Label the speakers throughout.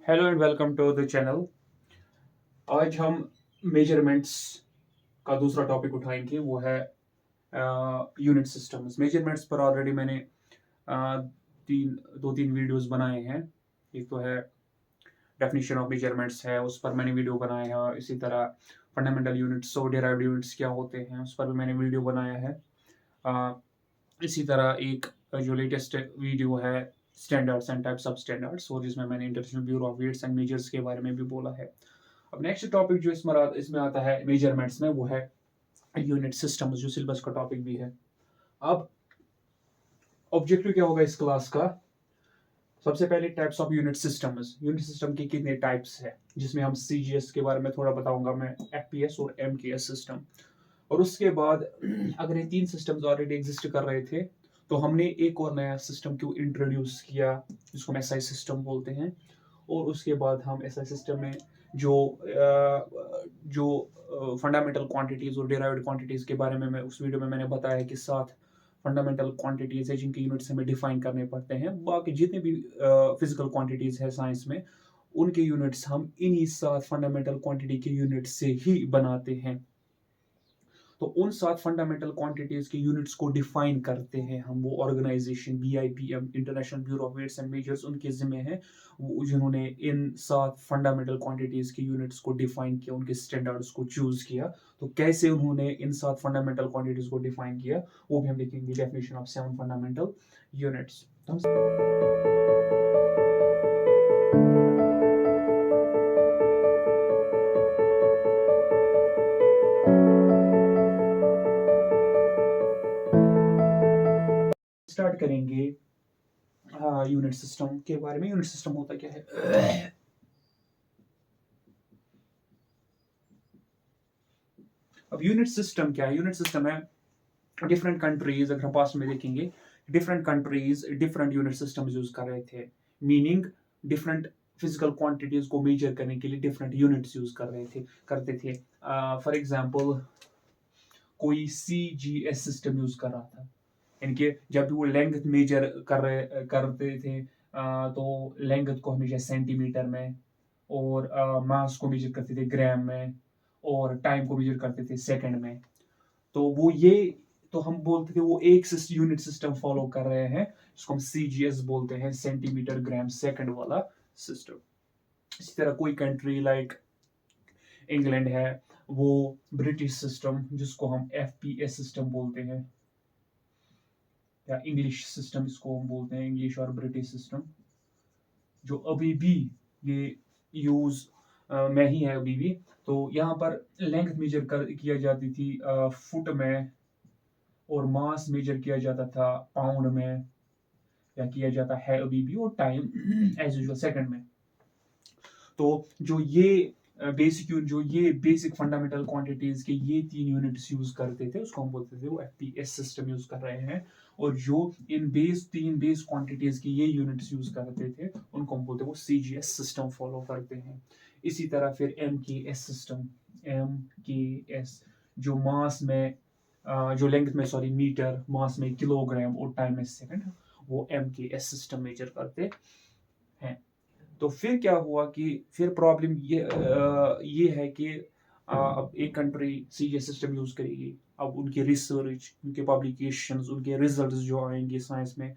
Speaker 1: Hello and welcome to the channel. आज हम measurements का दूसरा टॉपिक उठाएंगे, वो है यूनिट सिस्टम्स। मेजरमेंट्स पर ऑलरेडी मैंने अ, दो तीन वीडियोस बनाए हैं। एक तो है डेफिनेशन ऑफ मेजरमेंट्स है, उस पर मैंने वीडियो बनाया है। इसी तरह फंडामेंटल यूनिट्स और डेराइव्ड यूनिट्स क्या होते हैं, उस पर भी मैंने वीडियो बनाया है। अ, इसी तरह एक जो लेटेस्ट वीडियो है standards and types of standards, और जिसमें मैंने international bureau of weights and measures के बारे में भी बोला है। अब नेक्स्ट टॉपिक जो इसमें आता है मेजरमेंट्स में, वो है यूनिट सिस्टम्स, जो सिलेबस का टॉपिक भी है। अब ऑब्जेक्टिव क्या होगा इस क्लास का? सबसे पहले types of unit systems. Unit system के कितने टाइप्स है, जिसमें हम सीजीएस के बारे में थोड़ा बताऊंगा मैं, एफपीएस और एमकेएस सिस्टम। और उसके बाद अगर ये तीन सिस्टम्स ऑलरेडी एग्जिस्ट कर रहे थे, तो हमने एक और नया सिस्टम क्यों इंट्रोड्यूस किया, जिसको हम एसआई सिस्टम बोलते हैं। और उसके बाद हम एसआई सिस्टम में जो फंडामेंटल क्वांटिटीज और डिराइव्ड क्वांटिटीज के बारे में मैं उस वीडियो में मैंने बताया कि 7 फंडामेंटल क्वांटिटीज है जिनके यूनिट्स हमें डिफाइन करने पड़ते हैं। बाकी जितने भी फिजिकल क्वांटिटीज है साइंस में, उनके यूनिट्स हम इन्हीं 7 फंडामेंटल क्वांटिटी के यूनिट से ही बनाते हैं। तो उन 7 फंडामेंटल क्वांटिटीज के यूनिट्स को डिफाइन करते हैं हम। वो organisation BIPM, international bureau of weights and measures, उनके जिम्मे है वो, जिन्होंने इन 7 फंडामेंटल क्वांटिटीज के यूनिट्स को डिफाइन किया, उनके स्टैंडर्ड्स को चूज किया। तो कैसे उन्होंने इन 7 फंडामेंटल क्वांटिटीज को डिफाइन किया, वो भी हम देखेंगे। Definition of 7 fundamental units. Start करेंगे यूनिट सिस्टम के बारे में। यूनिट सिस्टम होता क्या है? अब यूनिट सिस्टम क्या है? यूनिट सिस्टम है डिफरेंट कंट्रीज, अगर हम पास्ट में देखेंगे, different countries different unit systems use कर रहे थे। मीनिंग डिफरेंट फिजिकल क्वांटिटीज को मेजर करने के लिए डिफरेंट यूनिट्स यूज कर रहे थे, करते थे। फॉर एग्जांपल, कोई सीजीएस सिस्टम यूज कर रहा था, यानी कि जब भी वो लेंथ मेजर करते थे, तो लेंथ को हमेशा सेंटीमीटर में, और मास को मेजर करते थे ग्राम में, और टाइम को मेजर करते थे सेकंड में। तो वो ये तो हम बोलते थे वो एक यूनिट सिस्टम फॉलो कर रहे हैं, जिसको हम सीजीएस बोलते हैं, सेंटीमीटर ग्राम सेकंड वाला सिस्टम। इसी तरह कोई कंट्री लाइक इंग्लैंड है, वो ब्रिटिश सिस्टम, जिसको हम एफपीएस सिस्टम बोलते हैं, या इंग्लिश सिस्टम इसको हम बोलते हैं, इंग्लिश और ब्रिटिश सिस्टम, जो अभी भी ये यूज में ही है अभी भी। तो यहाँ पर लेंथ मेजर किया जाती थी फुट में, और मास मेजर किया जाता था पाउंड में, या किया जाता है अभी भी, और टाइम एज यूजुअल सेकंड में। तो जो ये बेसिक फंडामेंटल क्वांटिटीज के ये 3 यूनिट्स यूज करते थे, उसको हम बोलते थे वो एफपीएस सिस्टम यूज कर रहे हैं। और जो इन 3 बेस क्वांटिटीज के ये यूनिट्स यूज करते थे, उनको हम बोलते हैं वो सीजीएस सिस्टम फॉलो करते हैं। इसी तरह फिर एमकेएस सिस्टम, एमकेएस, जो मास में जो लेंथ में, सॉरी, मीटर, मास में किलोग्राम, और टाइम में सेकंड, वो एमकेएस सिस्टम मेजर करते हैं। तो फिर क्या हुआ कि फिर प्रॉब्लम ये है कि अब एक कंट्री सीजीएस सिस्टम यूज करेगी। अब उनके रिसर्च, उनके पब्लिकेशंस, उनके रिजल्ट्स जो आएंगे साइंस में,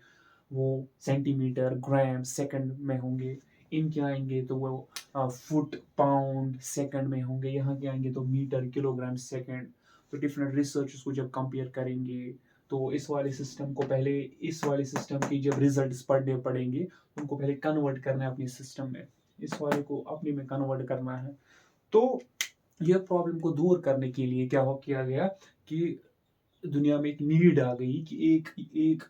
Speaker 1: वो सेंटीमीटर ग्राम सेकंड में होंगे। इनके आएंगे तो वो फुट पाउंड सेकंड में होंगे। यहाँ के आएंगे तो मीटर किलोग्राम सेकंड। तो डिफरेंट रिसर्च को जब कंपेयर करेंगे, तो इस वाले सिस्टम की जब रिजल्ट्स पढ़ने पड़ेंगे, उनको पहले कन्वर्ट करना है अपने सिस्टम में, इस वाले को अपने में कन्वर्ट करना है। तो यह प्रॉब्लम को दूर करने के लिए क्या हो किया गया कि दुनिया में एक नीड आ गई कि एक एक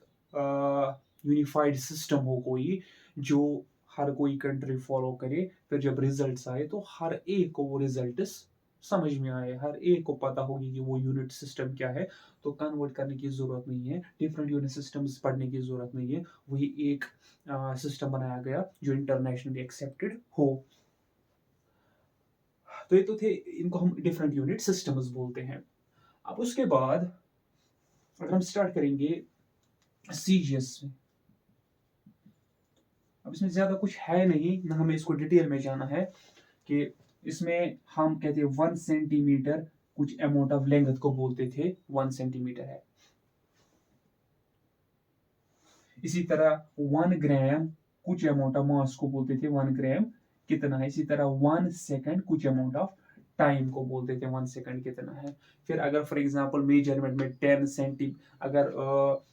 Speaker 1: यूनिफाइड सिस्टम हो कोई, जो हर कोई कंट्री फॉलो करे। फिर जब रिजल्ट्स आए तो हर एक को वो रिजल्ट्स समझ में आए, हर एक को पता होगी कि वो यूनिट सिस्टम क्या है। तो कन्वर्ट करने की जरूरत नहीं है, डिफरेंट यूनिट सिस्टम्स पढ़ने की जरूरत नहीं है। वही एक सिस्टम बनाया गया जो इंटरनेशनली एक्सेप्टेड हो। तो ये तो थे, इनको हम डिफरेंट यूनिट सिस्टम्स बोलते हैं। अब उसके बाद अगर हम स्टार्ट करेंगे सीजीएस में। अब इसमें ज़्यादा कुछ है नहीं, ना हमें इसको डिटेल में जाना है कि इसमें हम कहते हैं 1 सेंटीमीटर कुछ अमाउंट ऑफ लेंथ को बोलते थे 1 सेंटीमीटर है। इसी तरह 1 ग्राम कुछ अमाउंट ऑफ मास को बोलते थे 1 ग्राम कितना है। इसी तरह 1 सेकंड कुछ अमाउंट ऑफ टाइम को बोलते थे 1 सेकंड कितना है। फिर अगर फॉर एग्जांपल मेजरमेंट में 10 सेंटी अगर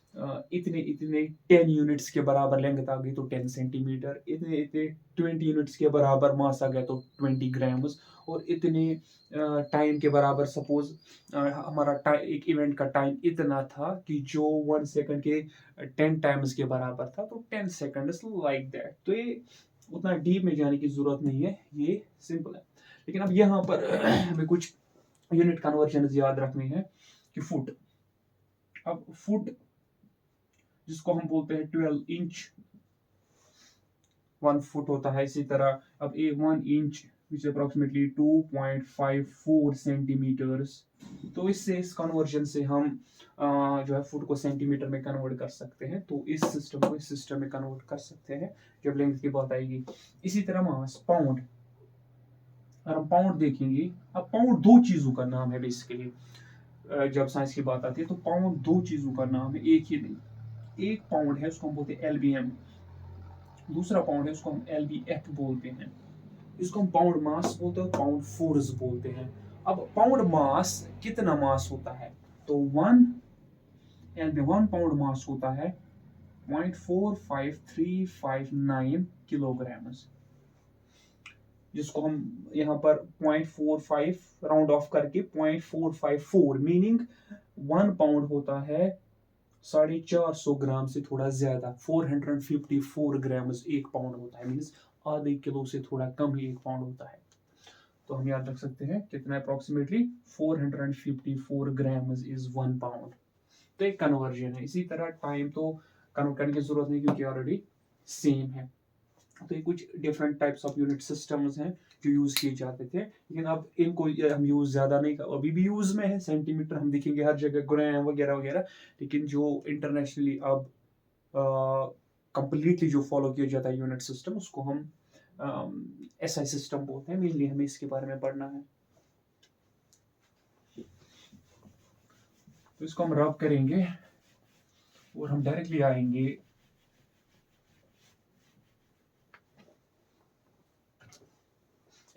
Speaker 1: इतने इतने 10 यूनिट्स के बराबर लेंथ आ गई तो 10 सेंटीमीटर, इतने इतने 20 यूनिट्स के बराबर मास आ गया तो 20 ग्राम्स, और इतने टाइम के बराबर सपोज हमारा एक इवेंट का टाइम इतना था कि जो 1 सेकंड के 10 टाइम्स के बराबर था तो 10 सेकंड लाइक दैट। तो ये उतना डीप में जाने की जरूरत नहीं है, ये सिंपल है। लेकिन अब यहाँ पर हमें कुछ यूनिट कन्वर्जन याद रखनी है कि फुट। अब फुट जिसको हम बोलते हैं 12 इंच 1 फुट होता है। इसी तरह अब 1 इंच विच अप्रोक्सीमेटली 2.54 सेंटीमीटर्स। तो इससे इस कन्वर्जन से हम जो है फुट को सेंटीमीटर में कन्वर्ट कर सकते हैं। तो इस सिस्टम को इस सिस्टम में कन्वर्ट कर सकते हैं जब लेंथ की बात आएगी। इसी तरह मास पाउंड, अगर हम पाउंड देखेंगे, अब पाउंड दो चीजों का नाम है बेसिकली। जब साइंस की बात आती है तो पाउंड दो चीजों का नाम है, एक ही नहीं। एक पाउंड है उसको हम बोलते हैं LBM, दूसरा पाउंड है उसको हम LBF बोलते हैं। इसको हम पाउंड मास बोलते हैं, पाउंड फोर्स बोलते हैं। अब पाउंड मास कितना मास होता है, तो 1 पाउंड मास होता है 0.45359 किलोग्राम, जिसको हम यहाँ पर 0.45 राउंड ऑफ करके 0.454 मीनिंग 1 पाउंड होता है 450 ग्राम से थोड़ा ज्यादा, 454 ग्राम एक पाउंड होता है, मीन्स आधे किलो से थोड़ा कम ही 1 पाउंड होता है। तो हम याद रख सकते हैं कितना अप्रोक्सीमेटली 454 ग्राम इज 1 पाउंड। तो एक कन्वर्जन है। इसी तरह टाइम तो कन्वर्ट करने की जरूरत नहीं क्योंकि ऑलरेडी सेम है। तो ये कुछ different types of unit systems हैं जो यूज किए जाते थे, लेकिन अब इनको हम यूज ज्यादा नहीं कर, अभी भी यूज में है। सेंटीमीटर हम देखेंगे हर जगह, ग्राम वगैरह वगैरह, लेकिन जो इंटरनेशनली अब कंप्लीटली जो फॉलो किया जाता है यूनिट सिस्टम, उसको हम SI सिस्टम बोलते हैं। मेनली हमें इसके बारे में पढ़ना है। तो इसको हम रब करेंगे और हम डायरेक्टली आएंगे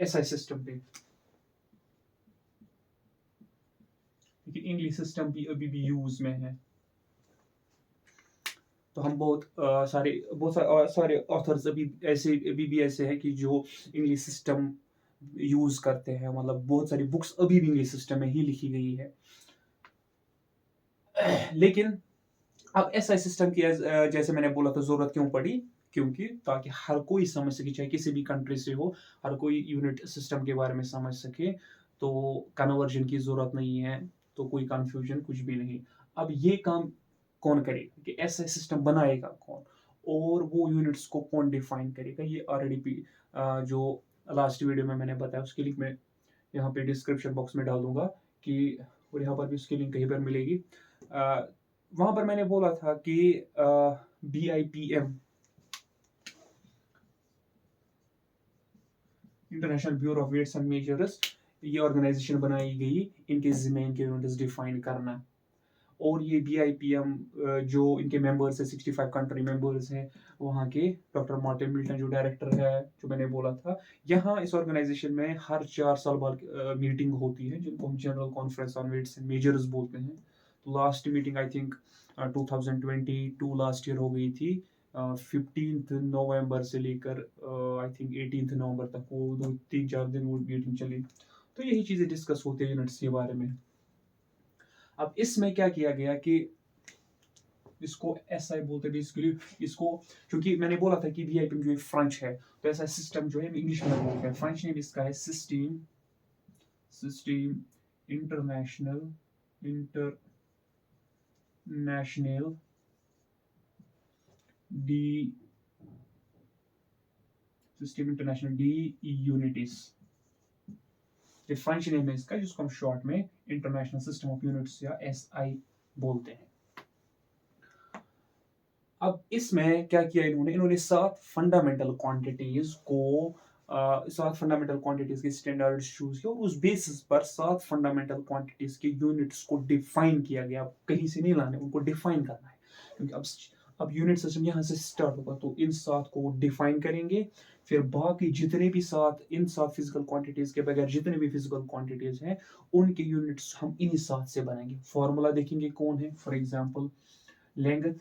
Speaker 1: SI सिस्टम पे। लेकिन इंग्लिश सिस्टम भी अभी भी यूज में है। तो हम बहुत सारे ऑथर्स अभी भी ऐसे हैं कि जो इंग्लिश सिस्टम यूज करते हैं, मतलब बहुत सारी बुक्स अभी भी इंग्लिश सिस्टम में ही लिखी गई है। लेकिन अब SI सिस्टम की जैसे मैंने बोला तो जरूरत क्यों पड़ी, क्योंकि ताकि हर कोई समझ सके, चाहे किसी भी कंट्री से हो, हर कोई यूनिट सिस्टम के बारे में समझ सके। तो कन्वर्जन की जरूरत नहीं है, तो कोई कंफ्यूजन कुछ भी नहीं। अब ये काम कौन करेगा कि SI सिस्टम बनाएगा कौन, और वो यूनिट्स को कौन डिफाइन करेगा, ये ऑलरेडी जो लास्ट वीडियो में मैंने बताया उसकी लिंक मैं यहाँ पे डिस्क्रिप्शन बॉक्स में डाल दूंगा कि, और यहाँ पर भी उसकी लिंक कहीं पर मिलेगी। वहां पर मैंने बोला था कि BIPM international bureau of weights and measures, ये ऑर्गेनाइजेशन बनाई गई इनके जिम्मे इनके यूनिट्स डिफाइन करना। और ये BIPM जो इनके मेंबर्स है 65 कंट्री मेंबर्स हैं वहाँ के, डॉक्टर मार्टिन मिल्टन जो डायरेक्टर है जो मैंने बोला था, यहाँ इस ऑर्गेनाइजेशन में हर 4 साल बाद मीटिंग होती है जिनको हम general conference on weights and measures बोलते हैं। तो last meeting I think 2022 last year हो गई थी। 15 नवंबर से लेकर आई थिंक 18 नवंबर तक वो 2-3-4 दिन वो मीटिंग चली। तो यही चीज़ें डिस्कस होती है यूनिट्स के बारे में। अब इसमें क्या किया गया कि इसको SI बोलते बेसिकली, इसको क्योंकि मैंने बोला था कि BIPM जो फ्रेंच है, तो ऐसा सिस्टम जो है इंग्लिश में बोलते हैं, फ्रेंच नेम इसका है सिस्टम इंटरनेशनल डी यूनिटीज, ये फ्रेंच नेम है इसका, जिसको हम शॉर्ट में इंटरनेशनल सिस्टम ऑफ यूनिट्स या SI बोलते हैं। अब इसमें क्या किया इन्होंने 7 फंडामेंटल क्वांटिटीज के स्टैंडर्ड चूज किया और उस बेसिस पर 7 फंडामेंटल क्वांटिटीज के यूनिट्स को डिफाइन किया गया। कहीं से नहीं लाने, उनको डिफाइन करना है, क्योंकि अब यूनिट सिस्टम यहाँ से स्टार्ट होगा, तो इन 7 को डिफाइन करेंगे। फिर बाकी जितने भी 7 फिजिकल क्वांटिटीज के बगैर जितने भी फिजिकल क्वांटिटीज हैं, उनके यूनिट्स हम इन्हीं 7 से बनाएंगे। फॉर्मूला देखेंगे कौन है। फॉर एग्जाम्पल, लेंथ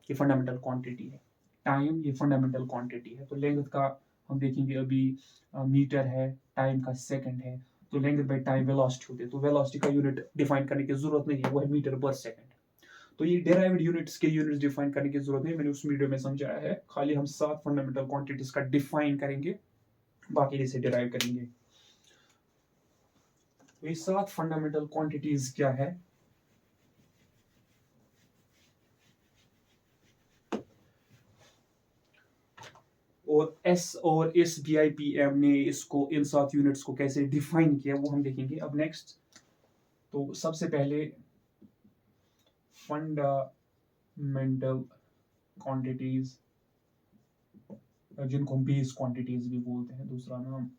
Speaker 1: ये फंडामेंटल क्वांटिटी है, टाइम ये फंडामेंटल क्वांटिटी है। तो लेंथ का हम देखेंगे अभी मीटर है, टाइम का सेकंड है। तो लेंथ बाय टाइम वेलोसिटी होती है, तो वेलोसिटी का यूनिट डिफाइन करने की जरूरत नहीं है, वो है मीटर पर सेकंड। तो ये डेराइव्ड यूनिट्स के यूनिट्स डिफाइन करने की जरूरत नहीं, मैंने उस वीडियो में समझाया है। खाली हम 7 फंडामेंटल क्वांटिटीज का डिफाइन करेंगे, बाकी इसे डिराइव करेंगे। तो ये 7 फंडामेंटल क्वांटिटीज क्या है। और इस BIPM ने इसको इन 7 यूनिट्स को कैसे डिफाइन किया वो हम देखेंगे अब नेक्स्ट। तो सबसे पहले फंडामेंटल क्वांटिटीज, जिनको हम बेस क्वांटिटीज भी बोलते हैं, दूसरा नाम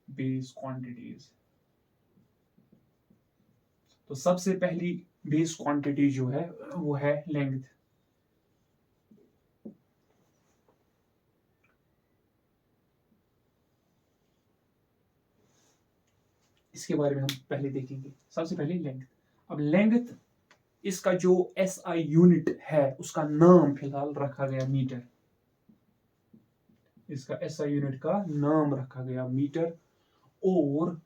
Speaker 1: बेस क्वांटिटीज। तो सबसे पहली बेस क्वांटिटी जो है वो है लेंथ। इसके बारे में हम पहले देखेंगे। सबसे पहले लेंथ। अब लेंथ, इसका जो SI यूनिट है उसका नाम फिलहाल रखा गया मीटर। इसका SI यूनिट का नाम रखा गया मीटर। और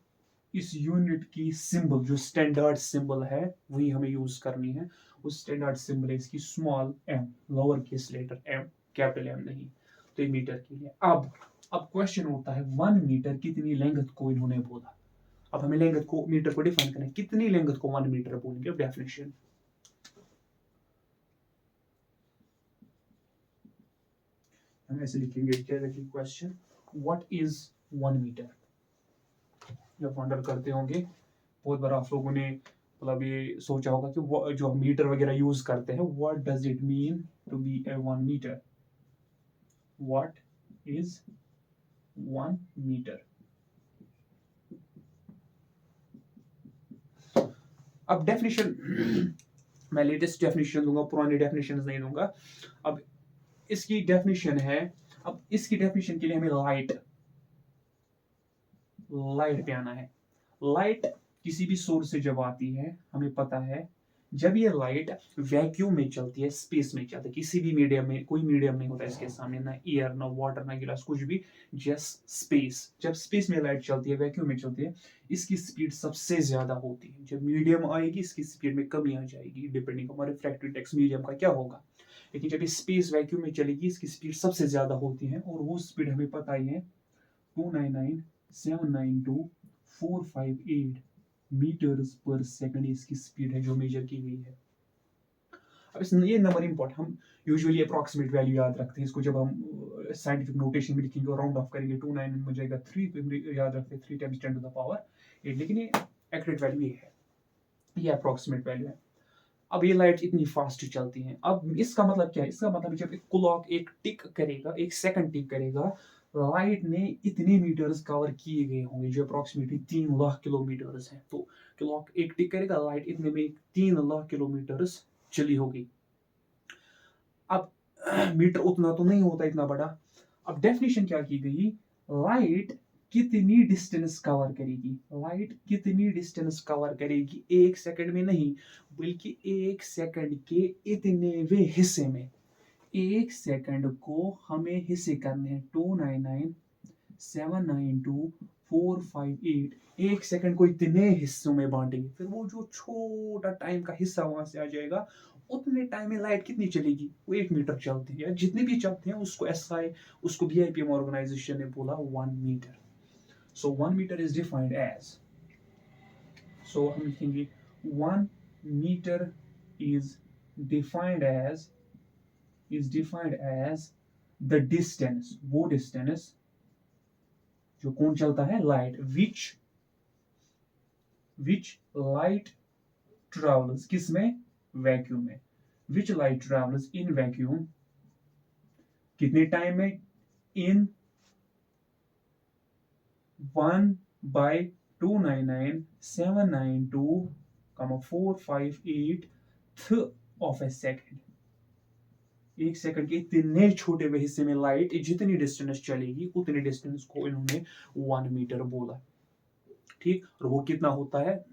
Speaker 1: इस यूनिट की सिंबल, जो स्टैंडर्ड सिंबल है, वही हमें यूज करनी है। उस स्टैंडर्ड सिंबल है इसकी small m, lower case letter m, capital M नहीं। तो ये मीटर के लिए। अब क्वेश्चन उठता है 1 मीटर कितनी लेंथ को इन्होंने बोला। अब हमें लेंथ को, मीटर को डिफाइन करना है, कितनी लेंथ को 1 मीटर बोलेंगे। अब डेफिनेशन हम ऐसे लिखेंगे, क्वेश्चन व्हाट इज 1 मीटर। जब वंडर करते होंगे बहुत बार आप लोगों ने मतलब ये सोचा होगा कि जो हम मीटर वगैरह यूज करते हैं, what does it mean to be a 1 metre. What is 1 metre. अब डेफिनेशन मैं लेटेस्ट डेफिनेशन दूंगा, पुरानी डेफिनेशन नहीं दूंगा। अब इसकी डेफिनेशन है, अब इसकी डेफिनेशन के लिए हमें लाइट पे आना है। लाइट किसी भी सोर्स से जब आती है, हमें पता है जब ये लाइट वैक्यूम में चलती है, स्पेस में चलती है, किसी भी मीडियम में, कोई मीडियम नहीं होता इसके सामने, ना एयर, ना वाटर, ना गिलास, कुछ भी, जस्ट स्पेस। जब स्पेस में लाइट चलती है, वैक्यूम में चलती है, इसकी स्पीड सबसे ज्यादा होती है। जब मीडियम आएगी, इसकी स्पीड में कमी आ जाएगी, डिपेंडिंग हमारे रिफ्रैक्टिव इंडेक्स मीडियम का क्या होगा। लेकिन जब ये स्पेस वैक्यूम में चलेगी, इसकी स्पीड सबसे ज्यादा होती है, और वो स्पीड हमें पता ही है, 299,792,458 मीटर्स पर सेकंड इसकी स्पीड है जो मेजर की गई है। अब इस ये नंबर इंपॉर्टेंट, हम यूजुअली अप्रॉक्सीमेट वैल्यू याद रखते हैं इसको। जब हम साइंटिफिक नोटेशन में लिखेंगे और राउंड ऑफ करेंगे, 29 में जाएगा 3, तो याद रखते हैं 3 × 10⁸8। लेकिन ये एक्यूरेट वैल्यू ये है, ये अप्रॉक्सीमेट वैल्यू है। अब ये लाइट इतनी फास्ट चलती हैं। अब इसका मतलब क्या है, इसका मतलब जब एक क्लॉक एक टिक करेगा, 1 सेकंड टिक करेगा, लाइट ने इतने मीटर्स कवर किए गए होंगे, जो अप्रोक्सीमेटली 3 लाख किलोमीटर्स हैं। तो क्लॉक एक टिक करेगा, लाइट इतने में 3 लाख किलोमीटर्स चली होगी। अब मीटर उतना तो नहीं होता, इतना बड़ा। अब डेफिनेशन क्या की गई, लाइट कितनी डिस्टेंस कवर करेगी, लाइट कितनी डिस्टेंस कवर करेगी 1 सेकंड में नहीं, बल्कि 1 सेकंड के इतने हिस्से में। 1 सेकंड को हमें हिस्से करने हैं 299,792,458। 1 सेकंड को इतने हिस्सों में बांटेंगे, फिर वो जो छोटा टाइम का हिस्सा वहां से आ जाएगा, उतने टाइम में लाइट कितनी चलेगी, वो 1 मीटर चलती है, या जितने भी चलते हैं उसको SI, उसको BIPM ऑर्गेनाइजेशन ने बोला 1 metre. So 1 metre is defined as, so हम लिखेंगे 1 metre is defined as the distance, वो डिस्टेंस जो कौन चलता है, लाइट, विच लाइट ट्रेवल्स, किसमें, वैक्यूम में, which light travels in vacuum कितने टाइम में, इन 1/299,792,458 ऑफ ए सेकेंड। एक सेकंड के इतने छोटे हिस्से में लाइट जितनी डिस्टेंस चलेगी उतनी डिस्टेंस को इन्होंने 1 मीटर बोला। ठीक, और वो कितना होता है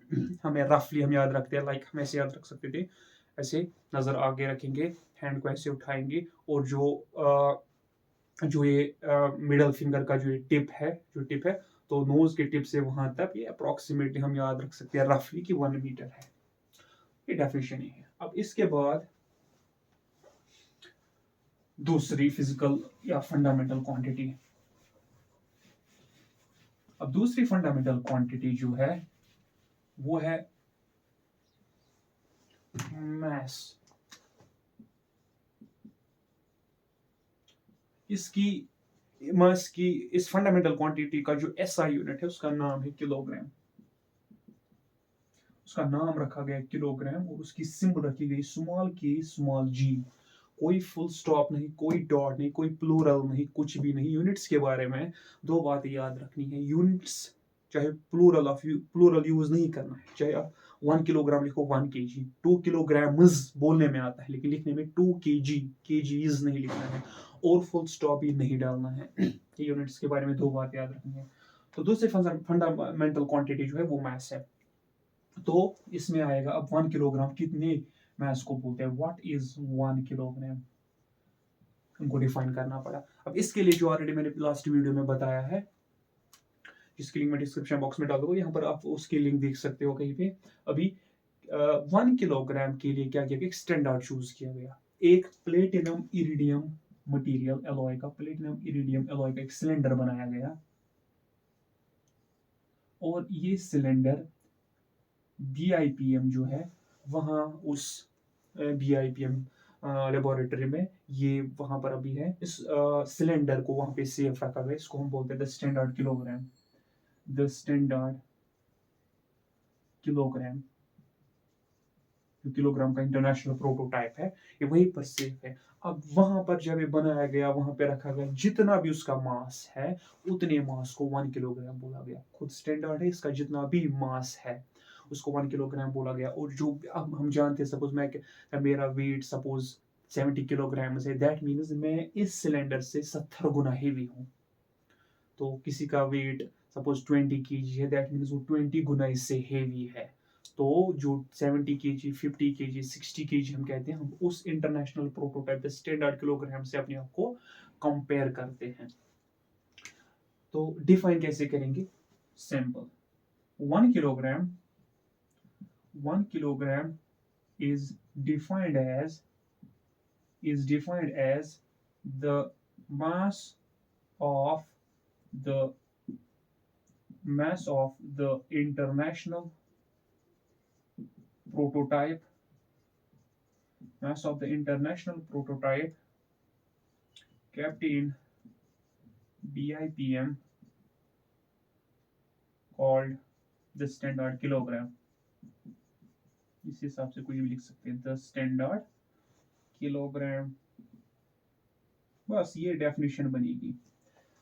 Speaker 1: हमें रफली हम याद रखते हैं, लाइक हम ऐसे याद रख सकते थे, ऐसे नजर आगे रखेंगे, हैंड को ऐसे उठाएंगे, और जो ये मिडल फिंगर का जो टिप है, तो नोज के टिप से वहां तक ये अप्रोक्सीमेटली हम याद रख सकते हैं रफली कि 1 मीटर है। ये डेफिनेशन है। अब इसके बाद दूसरी फिजिकल या फंडामेंटल क्वांटिटी। अब दूसरी फंडामेंटल क्वांटिटी जो है वो है मैस। मास की इस फंडामेंटल क्वांटिटी का जो एसआई यूनिट है उसका नाम है किलोग्राम। उसका नाम रखा गया किलोग्राम और उसकी सिंबल रखी गई स्मॉल जी। कोई फुल स्टॉप नहीं, कोई डॉट नहीं, कोई प्लूरल नहीं, कुछ भी नहीं। यूनिट्स के बारे में दो बातें याद रखनी है। यूनिट्स चाहे प्लूरल यूज नहीं करना है, चाहे आप 1 किलोग्राम लिखो 1 kg, 2 किलोग्राम्स बोलने में आता है लेकिन लिखने में 2 kg, kgs नहीं लिखना है, और फुल स्टॉप भी नहीं डालना है। यूनिट्स के बारे में दो बात याद रखनी है। तो दूसरी फंडामेंटल क्वांटिटी जो है वो मास है। तो इसमें आएगा अब 1 किलोग्राम कितने मास को बोलते हैं, व्हाट इज 1 किलोग्राम, उनको डिफाइन करना पड़ा। अब इसके लिए जो ऑलरेडी मैंने लास्ट वीडियो में बताया है, जिसकी लिंक मैं डिस्क्रिप्शन बॉक्स में डाल दूंगा, यहाँ पर आप उसकी लिंक देख सकते हो कहीं पे। अभी 1 किलोग्राम के लिए क्या किया गया, स्टैंडर्ड चूज किया गया। एक प्लेटिनम इरिडियम मटेरियल एलॉय का, एक सिलेंडर बनाया गया, और ये सिलेंडर BIPM जो है वहां उस BIPM लेबोरेटरी में ये वहां पर अभी है। इस सिलेंडर को वहां पे सेफ रखा गया। इसको हम बोलते हैं the standard kilogram. The standard kilogram, जो किलोग्राम का इंटरनेशनल प्रोटोटाइप है, ये वहीं पर सेफ है। अब वहां पर जब ये बनाया गया, वहां पे रखा गया, जितना भी उसका मास है उतने मास को 1 किलोग्राम बोला गया। खुद स्टैंडर्ड है, इसका जितना भी मास है उसको 1 किलोग्राम बोला गया। और जो अब हम जानते हैं, सपोज मेरा वेट सपोज 70 किलोग्राम है, दैट मीन्स मैं इस सिलेंडर से 70 गुना हेवी हूँ। तो किसी का वेट सपोज 20 kg है, दैट मीन्स वो 20 गुना इससे हेवी है। तो जो 70 kg, 50 kg, 60 kg हम कहते हैं, हम उस इंटरनेशनल प्रोटोटाइप स्टैंडर्ड किलोग्राम से अपने आप को कंपेयर करते हैं। तो डिफाइन कैसे करेंगे, simple. 1 kilogram is defined as the mass of the international prototype kept in BIPM called the standard kilogram। इस हिसाब से कोई भी लिख सकते हैं, द स्टैंडर्ड किलोग्राम। बस ये डेफिनेशन बनेगी।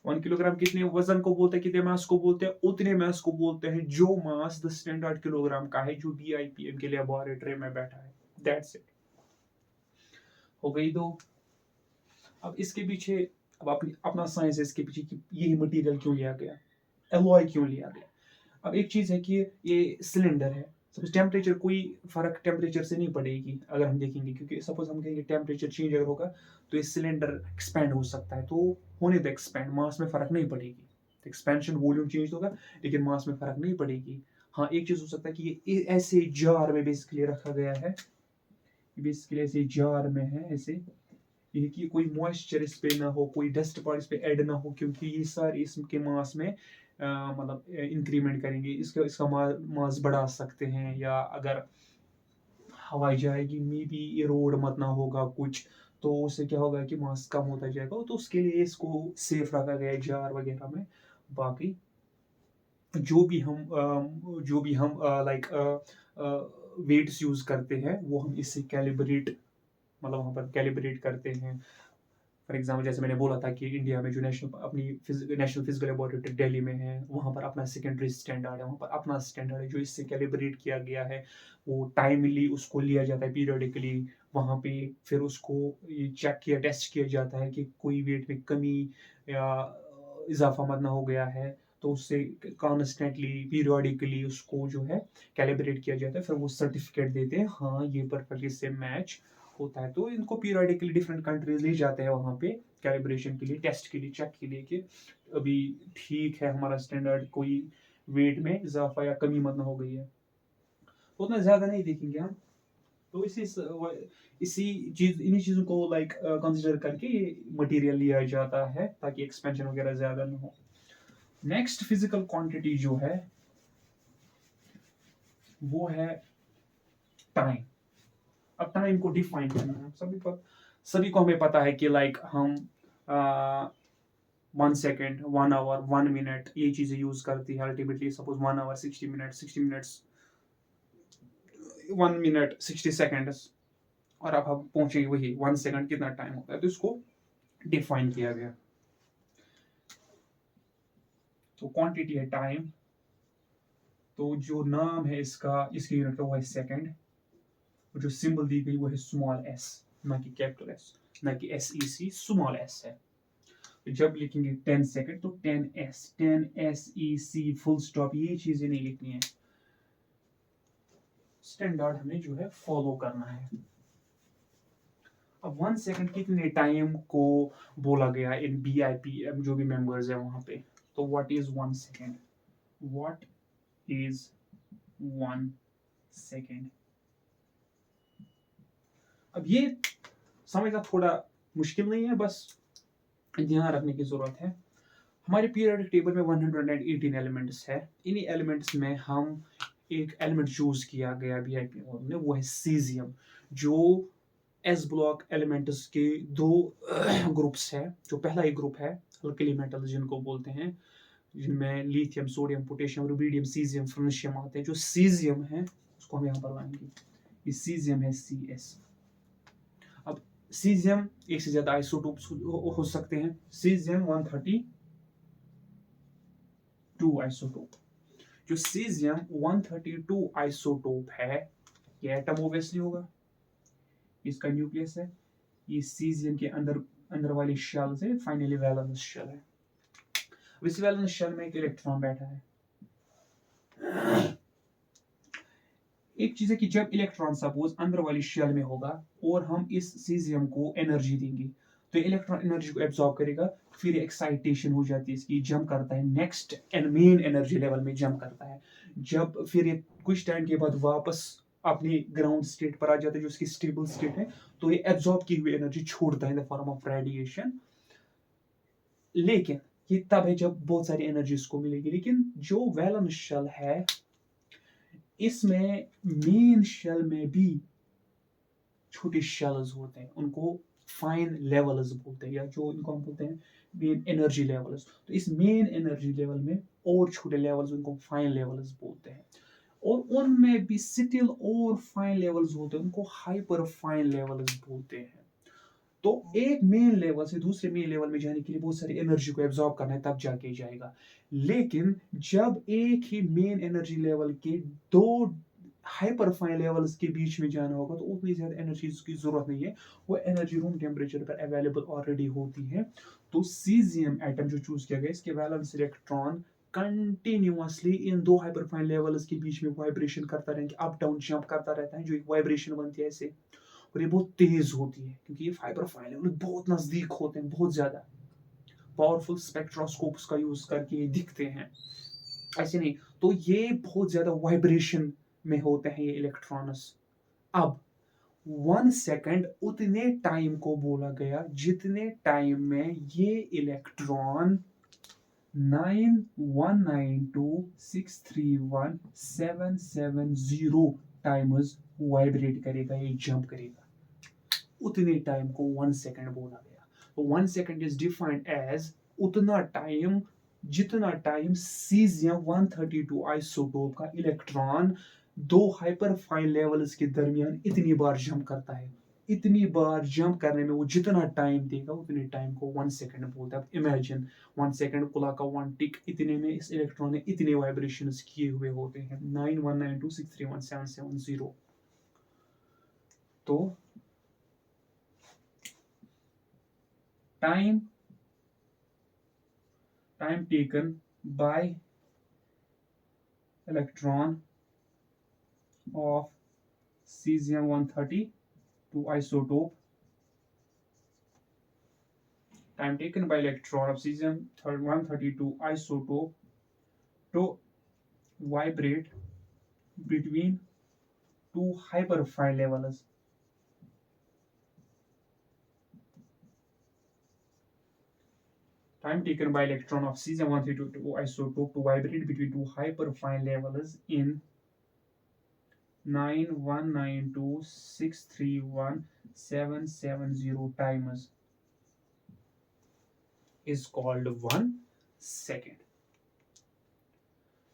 Speaker 1: 1 किलोग्राम कितने वजन को बोलते हैं, कितने मास को बोलते हैं, उतने मास को बोलते हैं जो मास द स्टैंडर्ड किलोग्राम का है, जो BIPM के लेबोरेटरी में बैठा है। दैट्स इट, हो गई दो। अब इसके पीछे अब अपना साइंस है इसके पीछे कि यही मटेरियल क्यों लिया गया, एलॉय क्यों लिया गया। अब एक चीज है कि ये सिलेंडर है, सपोज टेम्परेचर कोई फर्क टेम्परेचर से नहीं पड़ेगी अगर हम देखेंगे, क्योंकि सपोज हम कहेंगे टेम्परेचर चेंज अगर होगा तो ये सिलेंडर एक्सपैंड हो सकता है, तो होने दो एक्सपैंड, मास में फर्क नहीं पड़ेगी। एक्सपेंशन वॉल्यूम चेंज होगा लेकिन मास में फर्क नहीं पड़ेगी। हाँ, एक चीज हो सकता है कि ये ऐसे जार में बेसिकली रखा गया है, बेसिकली ऐसे जार में है, ऐसे ये कि कोई मॉइस्चर इस पे ना हो, कोई डस्ट पार्ट इस पे ऐड ना हो, क्योंकि ये सारे इसके मास में मतलब इंक्रीमेंट करेंगे, इसका मास बढ़ा सकते हैं, या अगर हवा जाएगी मे बी ये रोड मत ना होगा कुछ, तो उससे क्या होगा कि मास कम होता जाएगा। तो उसके लिए इसको सेफ रखा गया है जार वगैरह में। बाकी जो भी हम लाइक वेट्स यूज करते हैं वो हम इससे कैलिब्रेट, मतलब वहाँ पर कैलिब्रेट करते हैं। फॉर एग्जाम्पल जैसे मैंने बोला था कि इंडिया में जो नेशनल फिजिकल लेबोरेटरी दिल्ली में है, वहाँ पर अपना सेकेंडरी स्टैंडर्ड है, वहाँ पर अपना स्टैंडर्ड है जो इससे कैलिब्रेट किया गया है। वो टाइमली उसको लिया जाता है पीरियडिकली वहाँ पे, फिर उसको ये चेक किया टेस्ट किया जाता है कि कोई वेट में कमी या इजाफा मत ना हो गया है, तो उससे कॉन्स्टेंटली पीरियडिकली उसको जो है कैलिब्रेट किया जाता है, फिर वो सर्टिफिकेट देते हैं हाँ ये परफेक्टली से मैच होता है। तो इनको पीरियडिकली डिफरेंट कंट्रीज ले जाते हैं वहाँ पे कैलिब्रेशन के लिए, टेस्ट के लिए, चेक के लिए कि अभी ठीक है हमारा स्टैंडर्ड, कोई वेट में इजाफा या कमी मत ना हो गई है। तो उतना ज़्यादा नहीं देखेंगे हम। तो इन्हीं चीज़ों को लाइक कंसिडर करके ये मटेरियल लिया जाता है ताकि एक्सपेंशन वगैरह ज़्यादा ना हो। नेक्स्ट फिजिकल क्वांटिटी जो है वो है टाइम। अब टाइम को डिफाइन करना है सभी को हमें पता है कि लाइक हम 1 सेकेंड, 1 आवर, 1 मिनट ये चीजें यूज करती है ultimately. Suppose 1 hour 60 minute, 60 minutes 1 minute 60 seconds, और अब हम पहुंचेंगे वही 1 सेकेंड कितना टाइम होता है, तो इसको डिफाइन किया गया। तो क्वांटिटी है टाइम, तो जो नाम है इसका, इसकी यूनिट का वो है सेकेंड, जो सिंबल दी गई वो है स्मॉल एस, ना कि कैपिटल एस, ना कि SEC, स्मॉल एस है। तो जब लिखेंगे 10 सेकेंड तो 10S, 10SEC फुल स्टॉप, ये चीजें नहीं लिखनी है, स्टैंडर्ड हमें जो है फॉलो करना है। अब 1 सेकेंड कितने टाइम को बोला गया इन BIPM जो भी मेंबर्स है वहां पे। तो what is 1 second, what is 1 second. अब ये समझना थोड़ा मुश्किल नहीं है, बस ध्यान रखने की जरूरत है। हमारे पीरियोडिक टेबल में 118 एलिमेंट्स है। इन्हीं एलिमेंट्स में हम एक एलिमेंट चूज किया गया BIPM में, वो है सीजियम, जो एस ब्लॉक एलिमेंट्स के 2 ग्रुप्स है। जो पहला एक ग्रुप है अल्कली मेटल जिनको बोलते हैं, जिनमें lithium, sodium, potassium, rubidium, caesium, francium आते हैं। जो सीजियम है उसको हम यहाँ पर लाएंगे, ये सीजियम है CS। अब सीजियम एक से ज्यादा आइसोटोप्स हो सकते हैं। सीजियम 132 आइसोटोप, जो सीजियम 132 आइसोटोप है, ये एटम ओब्वियसली होगा, इसका न्यूक्लियस है, ये सीजियम के अंदर वाली शेल से फाइनली वैलेंस शेल है। इस वैलेंस शेल में एक इलेक्ट्रॉन बैठा है। एक चीज है कि जब इलेक्ट्रॉन सपोज अंदर वाली शेल में होगा और हम इस सीजियम को एनर्जी देंगे, तो इलेक्ट्रॉन एनर्जी को एब्जॉर्ब करेगा, फिर एक्साइटेशन हो जाती है इसकी, जंप करता है नेक्स्ट मेन एनर्जी लेवल में जंप करता है। जब फिर ये कुछ टाइम के बाद वापस अपनी ग्राउंड स्टेट पर आ जाता है जो उसकी स्टेबल स्टेट है, तो ये एब्जॉर्ब की हुई एनर्जी छोड़ता है in the form of radiation. लेकिन ये तब है जब बहुत सारी एनर्जी इसको मिलेगी। लेकिन जो वैलेंस शेल है इसमें मेन शेल में भी छोटे शेल्स होते हैं, उनको फाइन लेवल्स बोलते हैं, या जो इनको हम बोलते हैं मेन एनर्जी लेवल्स। तो इस मेन एनर्जी लेवल में और छोटे लेवल्स, उनको फाइन लेवल्स बोलते हैं। और उनमें भी स्टिल और फाइन लेवल्स होते हैं, उनको हाइपर फाइन लेवल्स बोलते हैं। तो एक मेन लेवल से दूसरे मेन लेवल में जाने के लिए बहुत सारी एनर्जी को एब्जॉर्ब करना है, तब जाके जाएगा। लेकिन जब एक ही मेन एनर्जी लेवल के 2 हाइपर फाइन लेवल्स के बीच में जाना होगा, तो उतनी ज्यादा एनर्जी की जरूरत नहीं है, वो एनर्जी रूम टेम्परेचर पर अवेलेबल ऑलरेडी होती है। तो सीजियम एटम जो चूज किया गया, इसके वैलेंस इलेक्ट्रॉन कंटिन्यूअसली इन 2 हाइपरफाइन लेवल्स के बीच में वाइब्रेशन करता रहेंगे, अप डाउन जंप करता रहता है, जो एक वाइब्रेशन बनती है ऐसे, और ये बहुत तेज होती है क्योंकि ये फाइबर फाइल है, बहुत नजदीक होते हैं, बहुत ज्यादा पावरफुल स्पेक्ट्रोस्कोप्स का यूज करके ये दिखते हैं, ऐसे नहीं। तो ये बहुत ज्यादा वाइब्रेशन में होते हैं ये इलेक्ट्रॉन्स। अब 1 सेकेंड उतने टाइम को बोला गया जितने टाइम में ये इलेक्ट्रॉन 9192631770 टाइम्स वाइब्रेट करेगा, ये जंप करेगा, उतने टाइम को 1 सेकेंड बोला गया। तो 1 सेकेंड इज डिफाइंड एज उतना टाइम जितना टाइम सीजियम 132 आइसोटोप का इलेक्ट्रॉन 2 हाइपर फाइन लेवल्स के दरमियान इतनी बार जंप करता है, इतनी बार जंप करने में वो जितना टाइम देगा उतने टाइम को 1 सेकंड बोलते हैं। अब इमेजिन 1 सेकंड क्लॉक का 1 टिक, इतने में इस इलेक्ट्रॉन ने इतने वाइब्रेशंस किए हुए होते हैं 9192631770। तो time taken by electron of cesium-132 isotope, time taken by electron of cesium-132 isotope to vibrate between two hyperfine levels. Time taken by electron of cesium-132 isotope to vibrate between two hyperfine levels in 9192631770 times is called 1 second.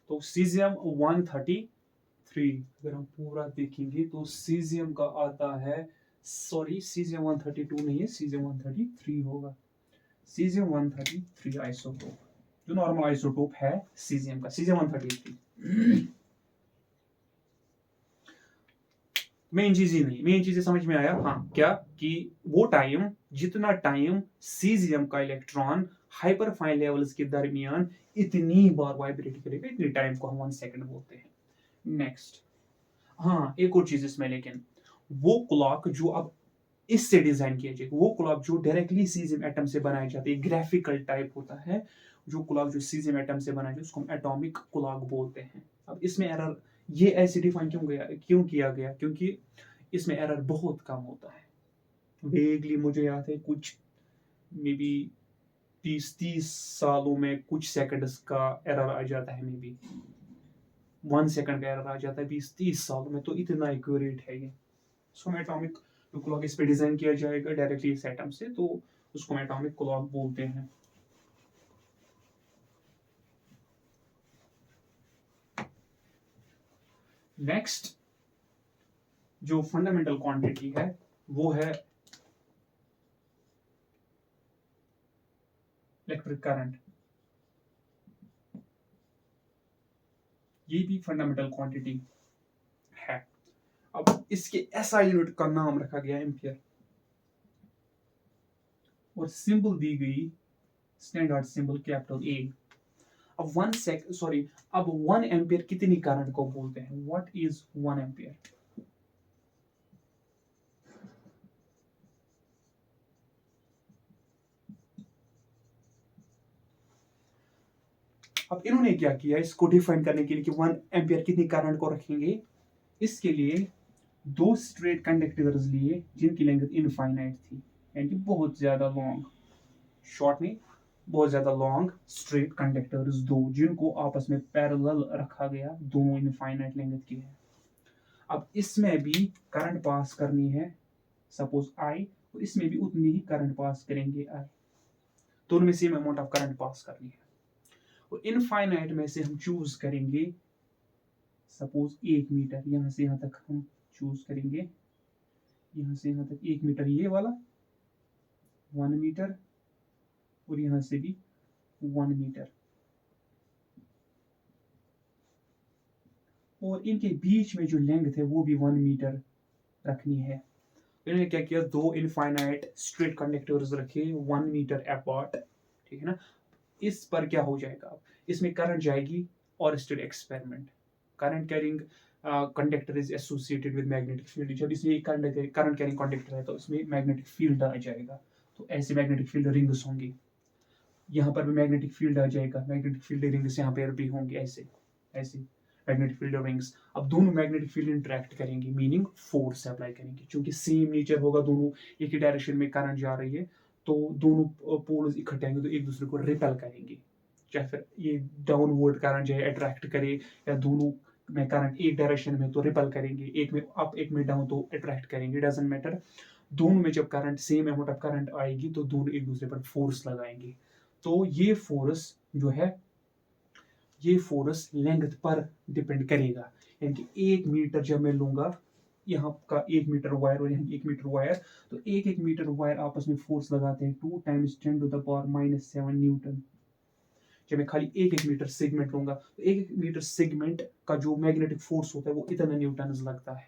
Speaker 1: तो caesium 133 अगर हम पूरा देखेंगे तो caesium का आता है, sorry caesium 132 नहीं है, सीजियम 133 होगा। सीजियम 133 आइसोटोप जो नॉर्मल आइसोटोप है सीजियम का, सीजियम 133। मेन चीज ही नहीं, मेन चीज समझ में आया? हाँ, क्या कि वो टाइम, जितना टाइम सीजियम का इलेक्ट्रॉन हाइपरफाइन लेवल्स के दरमियान इतनी बार वाइब्रेट करेगा, इतनी टाइम को हम 1 सेकंड बोलते हैं। नेक्स्ट, हाँ एक और चीज इसमें, लेकिन वो क्लॉक जो अब इससे डिजाइन किया जाएगा, वो क्लॉक जो डायरेक्टली सीजियम एटम से बनाई जाती है, ग्राफिकल टाइप होता है, जो क्लॉक जो सीजियम एटम से बनाई जाती है उसको हम एटॉमिक क्लॉक बोलते हैं। अब इसमें एरर ये ऐसे डिफाइन क्यों किया गया? क्योंकि इसमें एरर बहुत कम होता है। वेगली मुझे याद है कुछ मे बी 30 सालों में कुछ सेकंड्स का एरर आ जाता है, मे बी 1 सेकंड का एरर आ जाता है 20-30 सालों में, तो इतना एक्यूरेट है ये। उसको हम एटॉमिक क्लॉक इस पे डिजाइन किया जाएगा डायरेक्टली इस एटम से, तो उसको हम एटॉमिक क्लॉक बोलते हैं। नेक्स्ट जो फंडामेंटल क्वांटिटी है वो है इलेक्ट्रिक करंट। ये भी फंडामेंटल क्वांटिटी है। अब इसके एसआई यूनिट का नाम रखा गया एम्पियर, और सिंबल दी गई स्टैंडर्ड सिंबल कैपिटल ए। अब 1 एम्पियर कितनी करंट को बोलते हैं? What is 1 ampere? अब इन्होंने क्या किया इसको डिफाइन करने के लिए कि 1 एम्पियर कितनी करंट को रखेंगे, इसके लिए 2 स्ट्रेट कंडक्टर्स लिए जिनकी लेंथ इनफाइनाइट थी, यानी कि बहुत ज्यादा लॉन्ग, शॉर्ट नहीं, बहुत ज्यादा लॉन्ग स्ट्रेट कंडक्टर्स दो, जिनको आपस में पैरेलल रखा गया, दोनों इनफाइनाइट लेंथ की है। अब इसमें भी करंट पास करनी है सपोज आई, और इसमें भी उतनी ही करंट पास करेंगे आई, दोनों में same amount of current pass करनी है। और इनफाइनाइट में से हम चूज करेंगे सपोज 1 मीटर, यहां से यहां तक हम चूज करेंगे, यहां से यहां तक 1 मीटर ये वाला, 1 मीटर, और यहां से भी 1 मीटर, और इनके बीच में जो लेंथ है वो भी 1 मीटर रखनी है। इन्होंने क्या किया, 2 इनफाइनाइट स्ट्रेट कंडक्टर्स रखे 1 मीटर अपार्ट, ठीक है ना। इस पर क्या हो जाएगा, इसमें करंट जाएगी, और state experiment, current carrying conductor is associated with magnetic field. जब इसमें करंट कैरिंग कंडक्टर है तो इसमें मैग्नेटिक फील्ड आ जाएगा, तो ऐसे मैग्नेटिक फील्ड रिंग्स होंगी, यहाँ पर भी मैग्नेटिक फील्ड आ जाएगा, मैग्नेटिक फील्ड रिंग्स यहाँ पर भी होंगे, ऐसे ऐसे मैग्नेटिक फील्ड रिंग्स। अब दोनों मैग्नेटिक फील्ड इंटरेक्ट करेंगे, मीनिंग फोर्स अप्लाई करेंगे, क्योंकि सेम नेचर होगा, दोनों एक ही डायरेक्शन में करंट जा रही है, तो दोनों पोल्स इकट्ठे आएंगे तो एक दूसरे को रिपेल करेंगे, चाहे फिर ये डाउनवर्ड करंट जो है अट्रैक्ट करे, या दोनों में करंट एक डायरेक्शन में तो रिपेल करेंगे, एक में अप एक में डाउन तो अट्रैक्ट करेंगे, डजंट मैटर। दोनों में जब current same amount of current आएगी तो दोनों एक दूसरे पर फोर्स लगाएंगे, तो ये फोर्स जो है, ये फोर्स लेंथ पर डिपेंड करेगा, यानी कि 1 मीटर जब मैं लूंगा यहाँ का 1 मीटर वायर और यहाँ 1 मीटर वायर, तो 1 मीटर वायर आपस में फोर्स लगाते हैं 2 × 10⁻⁻7 न्यूटन। जब मैं खाली 1 मीटर सेगमेंट लूंगा तो 1 मीटर सेगमेंट का जो मैग्नेटिक फोर्स होता है वो इतना न्यूटन लगता है।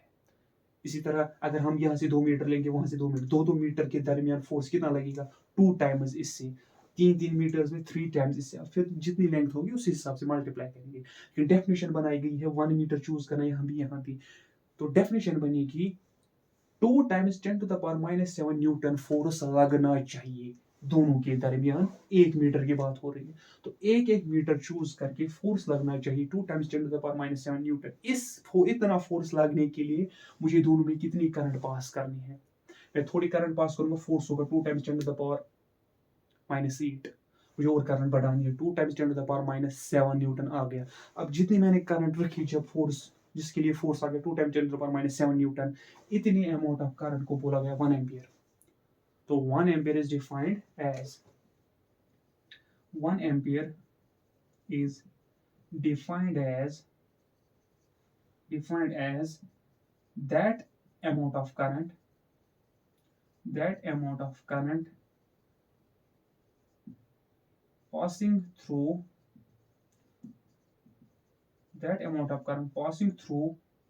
Speaker 1: इसी तरह अगर हम यहाँ से 2 मीटर लेंगे, वहां से 2 मीटर, 2 मीटर के दरमियान फोर्स कितना लगेगा, 2 टाइम्स इससे, 3 मीटर्स में 3 टाइम्स इससे, फिर जितनी लेंथ होगी उस हिसाब से मल्टीप्लाई करेंगे। फिर डेफिनेशन बनाई गई है 1 मीटर चूज करना यहाँ भी, तो डेफिनेशन बनेगी 2 × 10⁻⁻7 न्यूटन फोर्स लगना चाहिए दोनों के दरमियान। 1 मीटर की बात हो रही है, तो 1 मीटर चूज करके फोर्स लगना चाहिए 2 × 10⁻⁻7 न्यूटन। इतना फोर्स लगने के लिए मुझे दोनों में कितनी करंट पास करनी है, मैं थोड़ी करंट पास करूंगा, फोर्स होगा 2 × 10⁻⁻8, मुझे और करंट बढ़ानी है, 2 × 10⁻⁻7 न्यूटन आ गया। अब जितनी मैंने करंट रखी, जब फोर्स जिसके लिए फोर्स आ गया 2 × 10⁻⁻7 न्यूटन, इतनी अमाउंट ऑफ करंट को बोला गया 1 एम्पियर। तो 1 ampere is defined as 1 ampere is defined as that amount of current passing through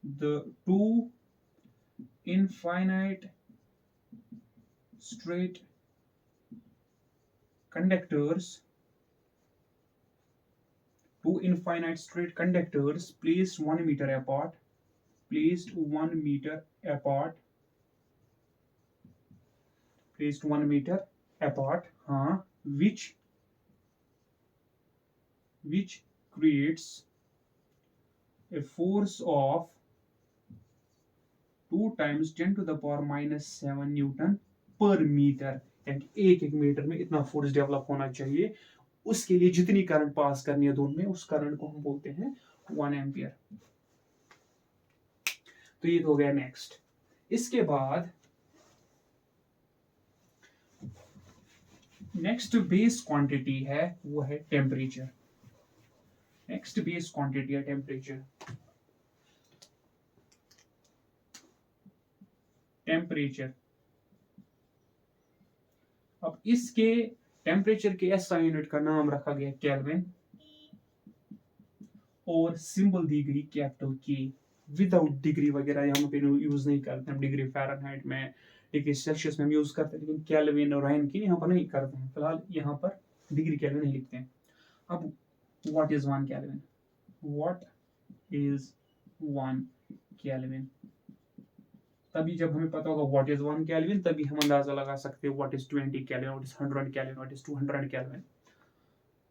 Speaker 1: the two infinite straight conductors placed 1 meter apart, which creates a force of 2 × 10⁻⁻7 Newton पर metre, यानी 1 metre में इतना force develop होना चाहिए। उसके लिए जितनी current pass करनी है दोनों में, उस करंट को हम बोलते हैं 1 एम्पियर। तो ये हो गया नेक्स्ट। इसके बाद नेक्स्ट बेस क्वांटिटी है वो है टेम्परेचर। टेम्परेचर। अब इसके टेम्परेचर के एसआई यूनिट का नाम रखा गया केल्विन और सिंबल दी गई कैपिटल के, विदाउट डिग्री वगैरह यहाँ पे यूज नहीं करते हैं। डिग्री फ़ारेनहाइट में, डिग्री सेल्सियस में हम यूज करते हैं, लेकिन केल्विन और रैंकिन यहाँ पर नहीं करते हैं। फिलहाल यहाँ पर डिग्री केल्विन नहीं लिखते हैं। अब व्हाट इज 1 केल्विन? तभी जब हमें पता होगा व्हाट इज 1 केल्विन, तभी हम अंदाजा लगा सकते हैं what is 20 kelvin, what is 100 kelvin, what is 200 kelvin.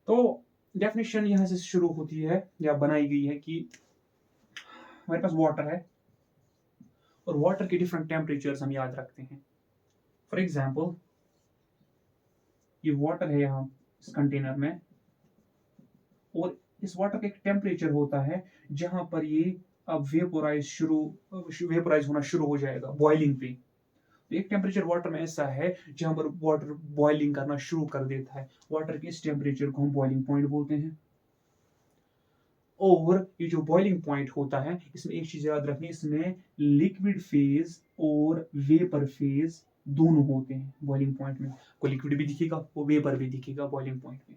Speaker 1: तो डेफिनेशन यहाँ से शुरू होती है या बनाई गई है कि हमारे पास वाटर है और वाटर के डिफरेंट टेम्परेचर्स हम याद रखते हैं। फॉर एग्जाम्पल ये वाटर है यहाँ इस कंटेनर में, और इस वाटर का एक टेम्परेचर होता है जहां पर ये अब वेपोराइज होना शुरू हो जाएगा बॉइलिंग पे। तो एक टेम्परेचर वाटर में ऐसा है जहां पर वाटर बॉइलिंग करना शुरू कर देता है। वाटर के इस टेम्परेचर को हम बॉइलिंग पॉइंट बोलते हैं। और ये जो बॉइलिंग पॉइंट होता है, इसमें एक चीज याद रखनी, इसमें लिक्विड फेज और वेपर फेज दोनों होते हैं बॉइलिंग पॉइंट में। कोई लिक्विड भी दिखेगा, वो वेपर भी दिखेगा बॉइलिंग पॉइंट में।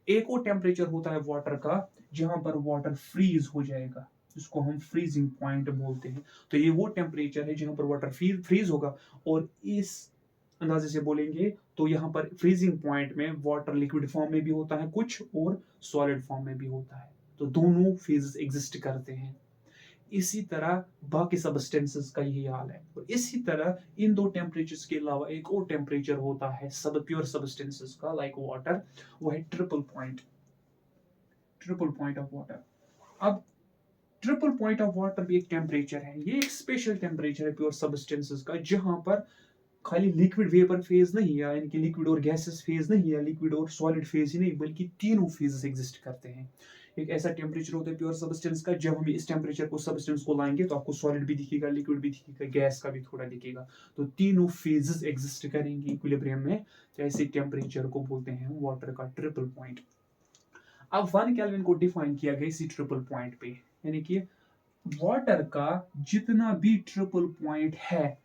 Speaker 1: एक और टेम्परेचर होता है वाटर का जहां पर वाटर फ्रीज हो जाएगा, जिसको हम फ्रीजिंग पॉइंट बोलते हैं। तो ये वो टेम्परेचर है जहां पर वाटर फ्रीज होगा, और इस अंदाजे से बोलेंगे तो यहाँ पर फ्रीजिंग पॉइंट में वाटर लिक्विड फॉर्म में भी होता है कुछ, और सॉलिड फॉर्म में भी होता है। तो दोनों फेजेस एग्जिस्ट करते हैं। इसी तरह बाकी सब्सटेंसेस का यही हाल है। और इसी तरह इन दो टेम्परेचर्स के अलावा एक और टेम्परेचर होता है सब प्योर सब्सटेंसेस का, लाइक वाटर, वो है ट्रिपल पॉइंट ऑफ वाटर। अब ट्रिपल पॉइंट ऑफ वाटर भी एक टेम्परेचर है। ये एक स्पेशल टेम्परेचर है प्योर सब्सटेंसेस का, जहां पर खाली लिक्विड वेपर फेज नहीं है, यानी कि लिक्विड और गैसेस फेज नहीं है, लिक्विड और सॉलिड फेज ही नहीं, बल्कि तीनों फेजेस एग्जिस्ट करते हैं। एक ऐसा टेम्परेचर होता है प्योर सब्सटेंस का, जब हम इस टेम्परेचर को सब्सटेंस को लाएंगे तो आपको सॉलिड भी दिखेगा, लिक्विड भी दिखेगा, गैस का भी थोड़ा दिखेगा। तो तीनों फेजेस एग्जिस्ट करेंगे इक्विलिब्रियम में। तो ऐसे टेम्परेचर को बोलते हैं वाटर का ट्रिपल पॉइंट। अब 1 केल्विन को डिफाइन किया गया इसी ट्रिपल पॉइंट पे, यानी कि वाटर का जितना भी ट्रिपल पॉइंट है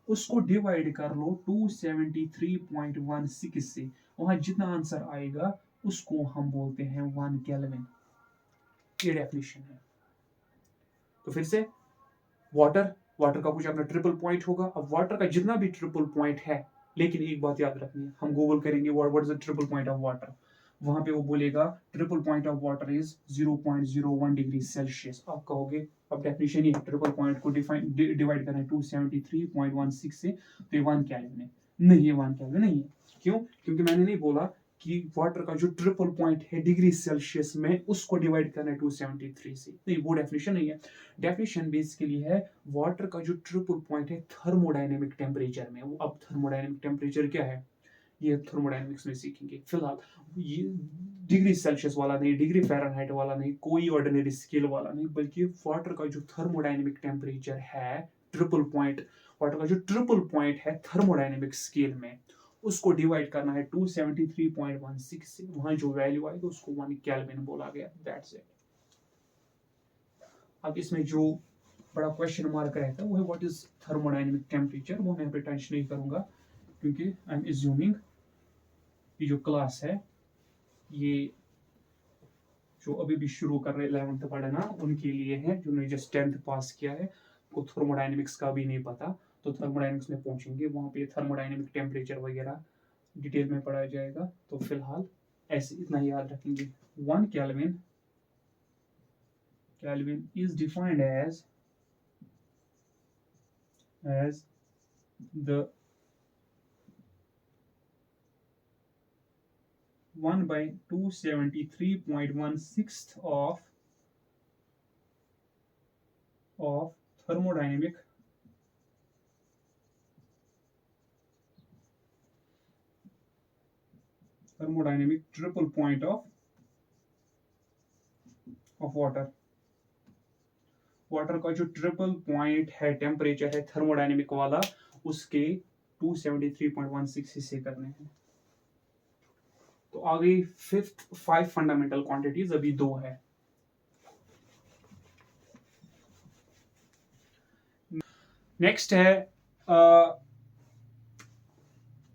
Speaker 1: उसको डिवाइड कर लो 273.16 से, वहां जितना आंसर आएगा उसको हम बोलते हैं 1 केल्विन। ये डेफिनेशन है। तो फिर से वाटर वाटर का कुछ अपना ट्रिपल पॉइंट होगा। अब वाटर का जितना भी ट्रिपल पॉइंट है, लेकिन एक बात याद रखनी है, हम गूगल करेंगे what is the triple point of water, वहां पे वो बोलेगा triple point of water is 0.01 degree Celsius. आप कहोगे अब डेफिनेशन ही ट्रिपल पॉइंट को डिवाइड करना है 273.16 से, तो ये 1 केल्विन है। नहीं, ये 1 केल्विन नहीं है। क्यों? क्योंकि मैंने नहीं बोला कि वाटर का जो ट्रिपल पॉइंट है डिग्री सेल्सियस में उसको डिवाइड करना है 273 से, नहीं, वो डेफिनेशन नहीं है। डेफिनेशन बेसिकली है वाटर का जो ट्रिपल पॉइंट है थर्मोडायनेमिक टेम्परेचर में। वो अब थर्मोडायनेमिक टेम्परेचर क्या है ये थर्मोडायनेमिक्स में सीखेंगे। फिलहाल ये डिग्री सेल्सियस वाला नहीं, डिग्री फ़ारेनहाइट वाला नहीं, कोई ऑर्डिनरी स्केल वाला नहीं, बल्कि वाटर का जो थर्मोडायनेमिक टेम्परेचर है ट्रिपल पॉइंट, वाटर का जो ट्रिपल पॉइंट है थर्मोडायनेमिक स्केल में, उसको डिवाइड करना है 273.16 से, वहां जो वैल्यू आएगी उसको 1 केल्विन बोला गया। That's it. अब इसमें जो बड़ा क्वेश्चन मार्क रहता है वो है व्हाट इज थर्मोडायनेमिक टेम्परेचर। वो मैं यहाँ पे टेंशन नहीं करूंगा क्योंकि आई एम एज्यूमिंग ये जो क्लास है ये जो अभी भी शुरू कर रहे 11th पढ़ना उनके लिए है, जिन्होंने जस्ट 10th पास किया है, को थर्मोडायनेमिक्स का भी नहीं पता। तो थर्मोडायनेमिक्स में पहुंचेंगे, वहां पे थर्मोडायनेमिक टेम्परेचर वगैरह डिटेल में पढ़ाया जाएगा। तो फिलहाल ऐसे इतना ही याद रखेंगे। 1 kelvin is defined as the 1 by 273.16 of thermodynamic triple point of water। Water का जो ट्रिपल पॉइंट है टेम्परेचर है थर्मोडायनेमिक वाला, उसके 273.16 हिस्से करने हैं। तो आ गई फिफ्थ 5 फंडामेंटल क्वांटिटीज, अभी 2 है। नेक्स्ट है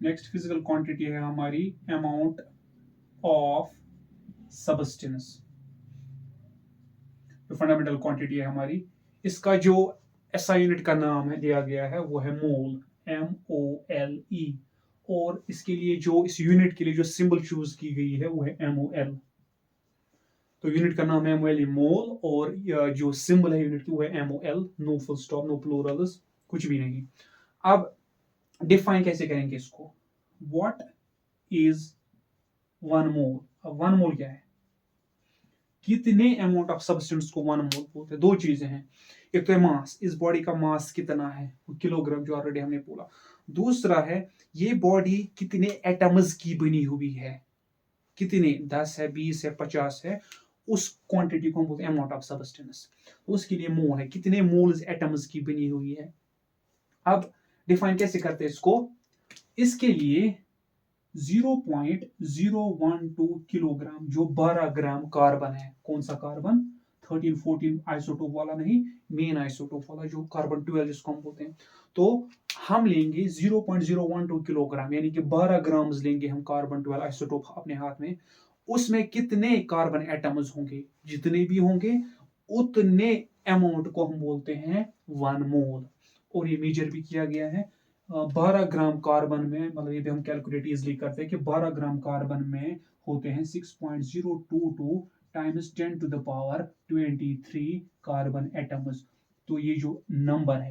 Speaker 1: नेक्स्ट फिजिकल क्वांटिटी है हमारी अमाउंट ऑफ सबस्टेंस। जो फंडामेंटल क्वांटिटी है हमारी, इसका जो एसआई यूनिट का नाम है दिया गया है वो है मोल, MOLE। और इसके लिए जो इस यूनिट के लिए जो सिंबल चूज की गई है वो है MOL। तो यूनिट का नाम है MOL, मोल, और जो सिंबल है यूनिट की वो है MOL। No full stop, no plurals, कुछ भी नहीं। अब डिफाइन कैसे करेंगे इसको? What is 1 mole? अब 1 मोल क्या है? कितने अमाउंट ऑफ सब्सटेंस को 1 मोल बोलते हैं? दो चीजें हैं, एक तो है मास, इस बॉडी का मास कितना है, किलोग्राम, जो ऑलरेडी हमने बोला। दूसरा है ये बॉडी कितने एटम्स की बनी हुई है, कितने 10 है, 20 है, 50 है, उस क्वांटिटी को हम बोलते हैं अमाउंट ऑफ सब्सटेंस। तो उसके लिए मोल है, कितने मोल्स एटम्स की बनी हुई है। अब डिफाइन कैसे करते हैं इसको? इसके लिए 0.012 किलोग्राम जो 12 ग्राम कार्बन है, कौन सा कार्बन? 13 14 आइसोटोप वाला नहीं, मेन आइसोटोप वाला जो कार्बन 12 जिसको हम बोलते हैं। तो हम लेंगे 0.012 किलोग्राम, यानी कि 12 ग्राम लेंगे हम कार्बन 12 आइसोटोप अपने हाथ में। उसमें कितने कार्बन एटम्स होंगे? जितने भी होंगे उतने अमाउंट को हम बोलते हैं 1 मोल। और ये मेजर भी किया गया है। 12 ग्राम कार्बन में, मतलब ये भी हम कैलकुलेट इजिली करते हैं कि 12 ग्राम कार्बन में होते हैं 6.022 times 10 to the power 23 carbon atoms. तो ये जो नंबर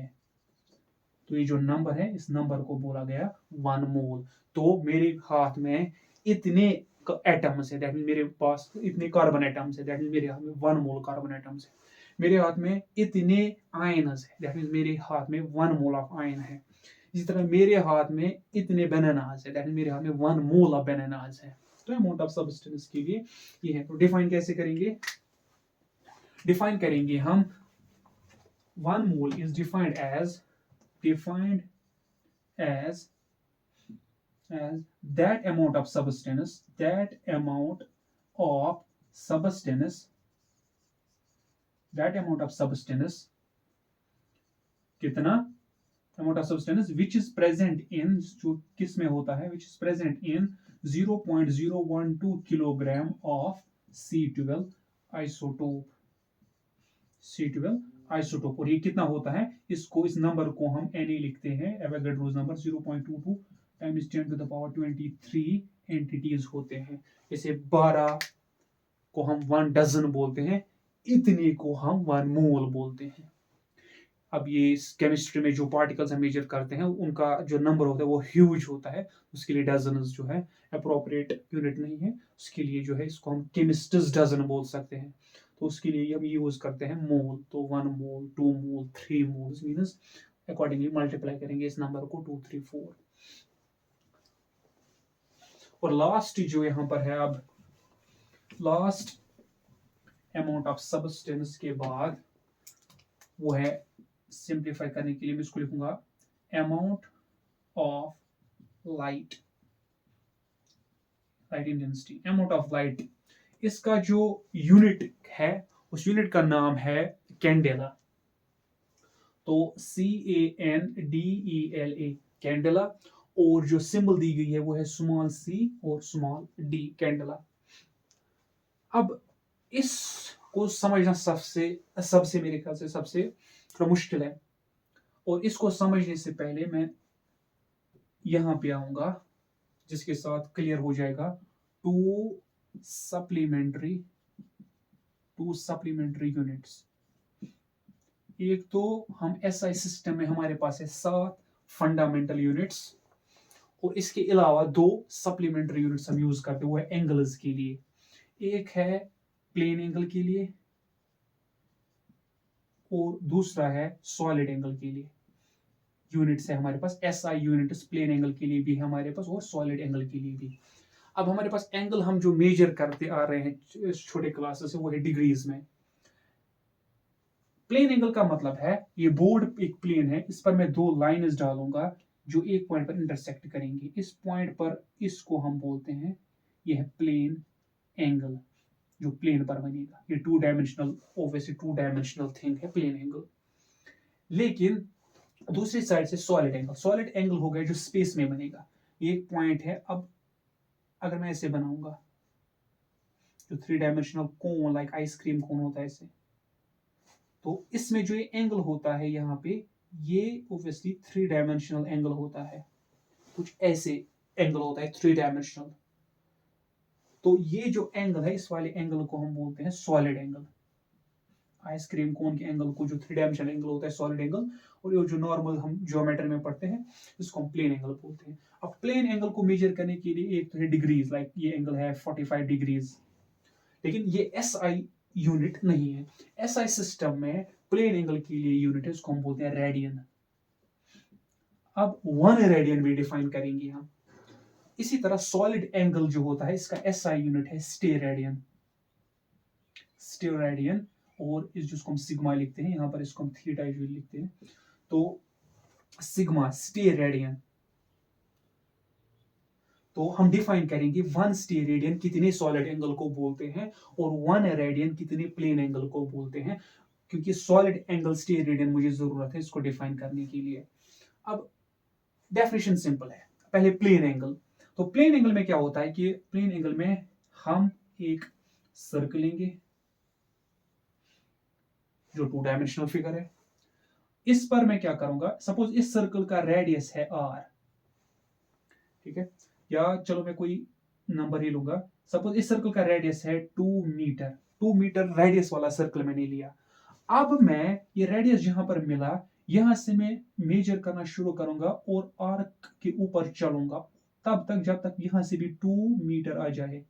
Speaker 1: है, इस नंबर को बोला गया 1 मोल। तो मेरे हाथ में इतने एटम्स है, दैट मीन मेरे पास इतने कार्बन एटम्स है, दैट मीन मेरे हाथ में 1 मोल कार्बन एटम्स है। मेरे हाथ में इतने आयन्स है, दैट मीन मेरे हाथ में 1 मोल ऑफ आयन है। इसी तरह मेरे हाथ में इतने बनानास है, दैट मीन मेरे हाथ में 1 मोल ऑफ बनानास है। तो अमाउंट ऑफ सब्सटेंस के लिए ये है। तो डिफाइन कैसे करेंगे? डिफाइन करेंगे हम 1 mole is defined as that amount of substance that amount of substance, कितना amount of substance which is present in, जो किस में होता है, which is present in 0.012 kilogram of C12 isotope, C12 isotope. और ये कितना होता है, इसको, इस नंबर को हम Na लिखते हैं, Avogadro's number 0.22 times 10 to the power 23 entities होते हैं। इसे 12 को हम 1 डजन बोलते हैं, इतने को हम 1 मोल बोलते हैं। अब ये केमिस्ट्री में जो पार्टिकल्स हम मेजर करते हैं उनका जो नंबर होता है वो ह्यूज होता है, उसके लिए डजन जो है अप्रोप्रिएट यूनिट नहीं है, उसके लिए जो है इसको हम केमिस्ट्स डजन बोल सकते हैं। तो उसके लिए हम यूज करते हैं मोल, तो 1 मोल, 2 मोल, 3 मोल्स मीन्स अकॉर्डिंगली मल्टीप्लाई करेंगे इस नंबर को 2, 3, 4। और लास्ट जो यहाँ पर है, अब लास्ट अमाउंट ऑफ सब्सटेंस के बाद वो है, सिंप्लीफाई करने के लिए मैं इसको लिखूंगा amount of light, light intensity, amount of light. इसका जो यूनिट है उस यूनिट का नाम है कैंडेला। तो CANDELA कैंडेला, और जो सिंबल दी गई है वो है स्मॉल c और स्मॉल d, कैंडेला। अब इसको समझना सबसे मेरे ख्याल से सबसे थोड़ा मुश्किल है, और इसको समझने से पहले मैं यहां पे आऊंगा जिसके साथ क्लियर हो जाएगा टू सप्लीमेंट्री यूनिट्स। एक तो हम SI सिस्टम में हमारे पास है 7 फंडामेंटल यूनिट्स, और इसके अलावा 2 सप्लीमेंट्री यूनिट्स हम यूज करते हैं, वो है एंगल्स के लिए। एक है प्लेन एंगल के लिए और दूसरा है सॉलिड एंगल के लिए। यूनिट्स है हमारे पास, SI यूनिट्स प्लेन एंगल के लिए भी है हमारे पास और सॉलिड एंगल के लिए भी। अब हमारे पास एंगल हम जो मेजर करते आ रहे हैं छोटे क्लासेस से, वो है डिग्रीज में। प्लेन एंगल का मतलब है ये बोर्ड एक प्लेन है, इस पर मैं 2 लाइन्स डालूंगा जो एक पॉइंट पर इंटरसेक्ट करेंगे। इस पॉइंट पर इसको हम बोलते हैं, ये है प्लेन एंगल जो प्लेन पर बनेगा। ये 2 डायमेंशनल, ऑब्वियसली 2 डायमेंशनल थिंग है प्लेन एंगल। लेकिन दूसरी साइड से सॉलिड एंगल हो गया जो स्पेस में बनेगा। एक पॉइंट है, अब अगर मैं ऐसे बनाऊंगा जो 3 डायमेंशनल कोन, लाइक आइसक्रीम कोन होता है ऐसे, तो इसमें जो ये एंगल होता है यहाँ पे, ये ऑब्वियसली 3 डायमेंशनल एंगल होता है, कुछ ऐसे एंगल होता है 3 डायमेंशनल। तो ये जो एंगल है, इस वाले एंगल को हम बोलते हैं सॉलिड एंगल। आइसक्रीम कोन के एंगल को जो 3 डायमेंशनल एंगल होता है सॉलिड एंगल, और ये जो नॉर्मल हम ज्योमेट्री में पढ़ते हैं इसको हम प्लेन एंगल बोलते हैं। अब प्लेन एंगल को मेजर करने के लिए एक तो है डिग्रीज, लाइक ये एंगल है 45 डिग्रीज, लेकिन ये SI यूनिट नहीं है। SI सिस्टम में प्लेन एंगल के लिए यूनिट है, उसको हम बोलते हैं रेडियन। अब 1 रेडियन भी डिफाइन करेंगे हम। इसी तरह सॉलिड एंगल जो होता है इसका SI यूनिट है स्टेरेडियन, और इस जिसको हम सिग्मा लिखते हैं, यहाँ पर इसको हम थीटा यूजुअली लिखते हैं, तो सिग्मा स्टेरेडियन। तो हम डिफाइन करेंगे 1 स्टेरेडियन कितने सॉलिड एंगल को बोलते हैं और 1 रेडियन कितने प्लेन एंगल को बोलते हैं, क्योंकि सॉलिड एंगल स्टेरेडियन मुझे जरूरत है इसको डिफाइन करने के लिए। अब डेफिनेशन सिंपल है, पहले प्लेन एंगल। तो प्लेन एंगल में क्या होता है कि प्लेन एंगल में हम एक सर्कल लेंगे जो 2 डायमेंशनल फिगर है। इस पर मैं क्या करूंगा, सपोज इस सर्कल का रेडियस है r, ठीक है, या चलो मैं कोई नंबर ही लूंगा, सपोज इस सर्कल का रेडियस है 2 मीटर। 2 मीटर रेडियस वाला सर्कल मैंने लिया। अब मैं ये रेडियस जहां पर मिला, यहां से मैं मेजर करना शुरू करूंगा और आर्क के ऊपर चलूंगा तब तक जब तक यहां से भी 2 मीटर आ जाए।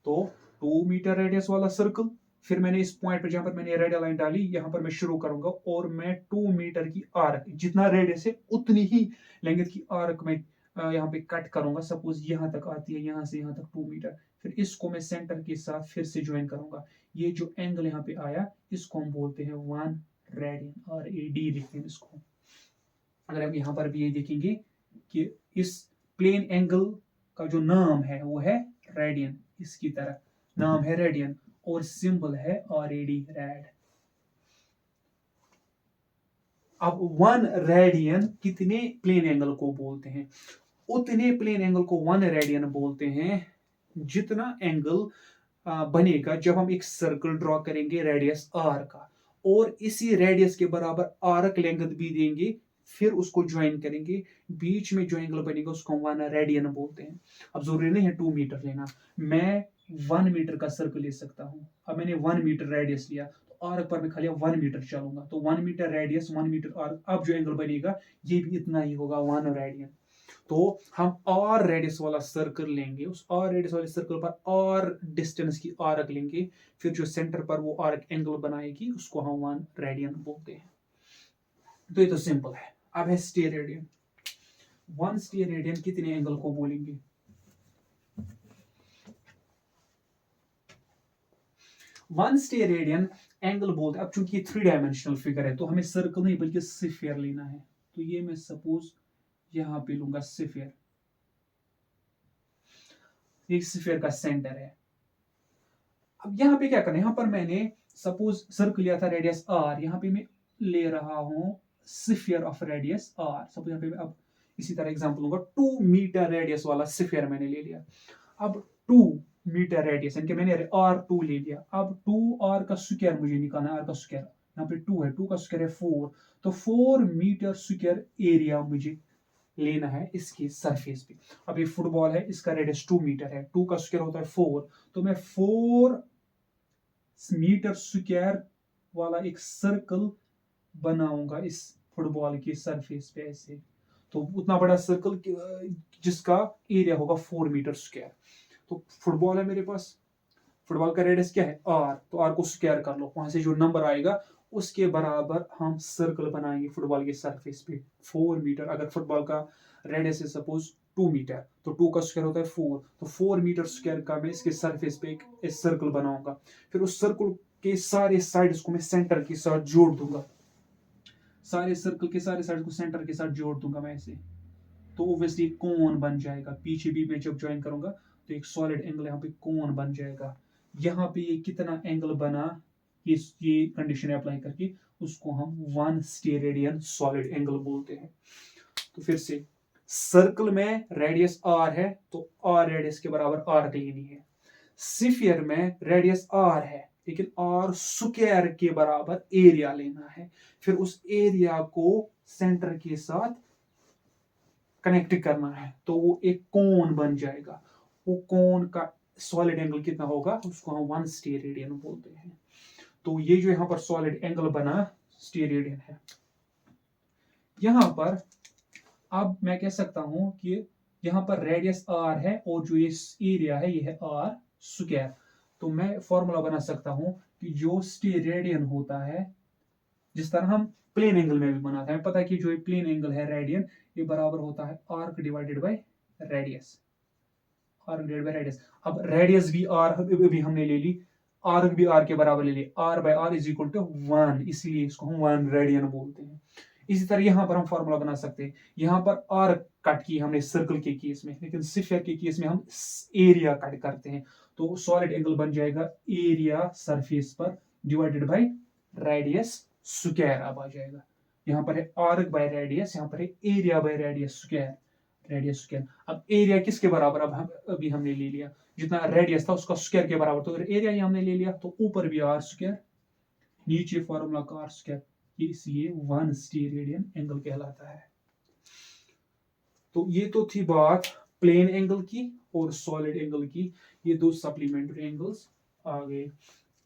Speaker 1: तो 2 मीटर रेडियस वाला सर्कल, फिर मैंने इस पॉइंट पर जहां पर मैंने रेडियल लाइन डाली, यहां पर मैं शुरू करूंगा और मैं 2 मीटर की आर्क, जितना रेडियस है उतनी ही लेंथ की आर्क में यहाँ पे कट करूंगा। सपोज यहां तक आती है, यहां से यहां तक 2 मीटर, फिर इसको मैं सेंटर के साथ फिर से ज्वाइन करूंगा। ये जो एंगल यहाँ पे आया इसको हम बोलते हैं 1 रेडियन, RAD लिखते हैं इसको। अगर हम यहाँ पर भी ये देखेंगे कि इस प्लेन एंगल का जो नाम है वो है रेडियन, इसकी तरह नाम है रेडियन, और सिंबल है RAD, रैड। अब 1 रेडियन कितने प्लेन एंगल को बोलते हैं? उतने प्लेन एंगल को 1 रेडियन बोलते हैं जितना एंगल बनेगा जब हम एक सर्कल ड्रॉ करेंगे रेडियस r का, और इसी रेडियस के बराबर आर्क लेंथ भी देंगे, फिर उसको ज्वाइन करेंगे, बीच में जो एंगल बनेगा उसको हम 1 रेडियन बोलते हैं। अब जरूरी नहीं है 2 मीटर लेना, मैं 1 मीटर का सर्कल ले सकता हूँ। अब मैंने 1 मीटर रेडियस लिया तो आर्क पर मैं खाली 1 मीटर चलूंगा, तो 1 मीटर रेडियस 1 मीटर आर्क, अब जो एंगल बनेगा ये भी इतना ही होगा, 1 रेडियन। तो हम आर रेडियस वाला सर्कल लेंगे, उस आर रेडियस वाले सर्कल पर आर डिस्टेंस की आर्क लेंगे, फिर जो सेंटर पर वो आर्क एंगल बनाएगी उसको हम 1 रेडियन बोलते हैं। तो ये तो सिंपल है। अब है स्टेयर रेडियन। 1 स्टेयर रेडियन कितने एंगल को बोलेंगे? 1 स्टेयर रेडियन एंगल बोलते हैं। अब चूंकि 3 डायमेंशनल फिगर है तो हमें सर्कल नहीं बल्कि स्फीयर लेना है, तो ये मैं सपोज यहां पे लूंगा स्फीयर, एक स्फीयर का सेंटर है। अब यहां पे क्या करना है, यहां पर मैंने सपोज सर्कल लिया था रेडियस r, यहां पे मैं ले रहा हूं sphere of radius r। Suppose यहां पे मैं अब इसी तरह एग्जांपल लूंगा, 2 मीटर रेडियस वाला स्फीयर मैंने ले लिया। अब 2 मीटर रेडियस यानी कि मैंने r2 ले लिया। अब 2r का स्क्वायर मुझे निकालना है, r का स्क्वायर यहाँ पे 2 है, 2 का स्क्वायर है 4, तो 4 मीटर स्क्वायर एरिया मुझे लेना है इसकी सरफेस पे। अब ये फुटबॉल है, इसका रेडियस 2 मीटर है, 2 का स्क्वायर होता है 4, तो मैं 4 मीटर स्क्वायर वाला एक सर्कल बनाऊंगा इस फुटबॉल की सरफेस पे ऐसे। तो उतना बड़ा सर्कल जिसका एरिया होगा 4 मीटर स्क्वायर। तो फुटबॉल है मेरे पास, फुटबॉल का रेडियस क्या है r, तो r को स्क्वायर कर लो, वहां से जो नंबर आएगा उसके बराबर हम सर्कल बनाएंगे फुटबॉल के सरफेस पे 4 मीटर। अगर फुटबॉल का रेडियस है सपोज 2 मीटर, तो 2 का स्क्वायर होता है 4, तो 4 मीटर स्क्वायर का मैं इसके सरफेस पे एक सर्कल बनाऊंगा। फिर उस सर्कल के सारे साइड्स को मैं सेंटर के साथ जोड़ दूंगा, सारे सर्कल के सारे साइड को सेंटर के साथ जोड़ दूंगा मैं ऐसे, तो ऑब्वियसली कोन बन जाएगा। पीछे भी मैं जब ज्वाइन करूंगा तो एक सॉलिड एंगल यहाँ पे कोन बन जाएगा। यहाँ पे ये कितना एंगल बना, ये कंडीशन अप्लाई करके उसको हम 1 स्टेरेडियन सॉलिड एंगल बोलते हैं। तो फिर से सर्कल में रेडियस r है तो r रेडियस के बराबर आर्क लेनी है। स्फीयर में रेडियस r है लेकिन r स्क्वायर के बराबर एरिया लेना है, फिर उस एरिया को सेंटर के साथ कनेक्ट करना है, तो वो एक कोन बन जाएगा। वो कोन का सॉलिड एंगल कितना होगा उसको हम 1 स्टेरेडियन बोलते हैं। तो ये जो यहां पर सॉलिड एंगल बना स्टेरेडियन है। यहां पर अब मैं कह सकता हूं कि यहां पर रेडियस r है और जो ये एरिया है ये है r स्क्वायर। तो मैं फॉर्मूला बना सकता हूं कि जो स्टेरेडियन होता है, जिस तरह हम प्लेन एंगल में भी बनाते हैं, पता है कि जो प्लेन एंगल है रेडियन, ये बराबर होता है arc divided by radius, arc divided by radius. अब रेडियस भी आर भी हमने ले ली, आर्क भी आर के बराबर ले ली, R by R is equal to 1, इसलिए इसको हम 1 रेडियन बोलते हैं। इसी तरह यहां पर हम फॉर्मूला बना सकते हैं, यहां पर आर्क कट की हमने सर्कल के केस में, लेकिन स्फीयर के केस में हम एरिया कट करते हैं, तो सॉलिड एंगल बन जाएगा एरिया सरफेस पर डिवाइडेड बाय रेडियस स्क्वायर। अब आ जाएगा, यहाँ पर है आर्क बाय रेडियस, यहाँ पर है area by radius square, radius square. अब एरिया किसके बराबर, अब हम अभी हमने ले लिया जितना रेडियस था उसका स्क्वायर के बराबर, तो एरिया ही हमने ले लिया, तो ऊपर भी आर स्क्वायर, नीचे फॉर्मूला का आर स्क्वायर, इसलिए 1 स्टेरेडियन एंगल कहलाता है। तो ये तो थी बात प्लेन एंगल की और सॉलिड एंगल की, ये दो सप्लीमेंट्री एंगल्स आ गए।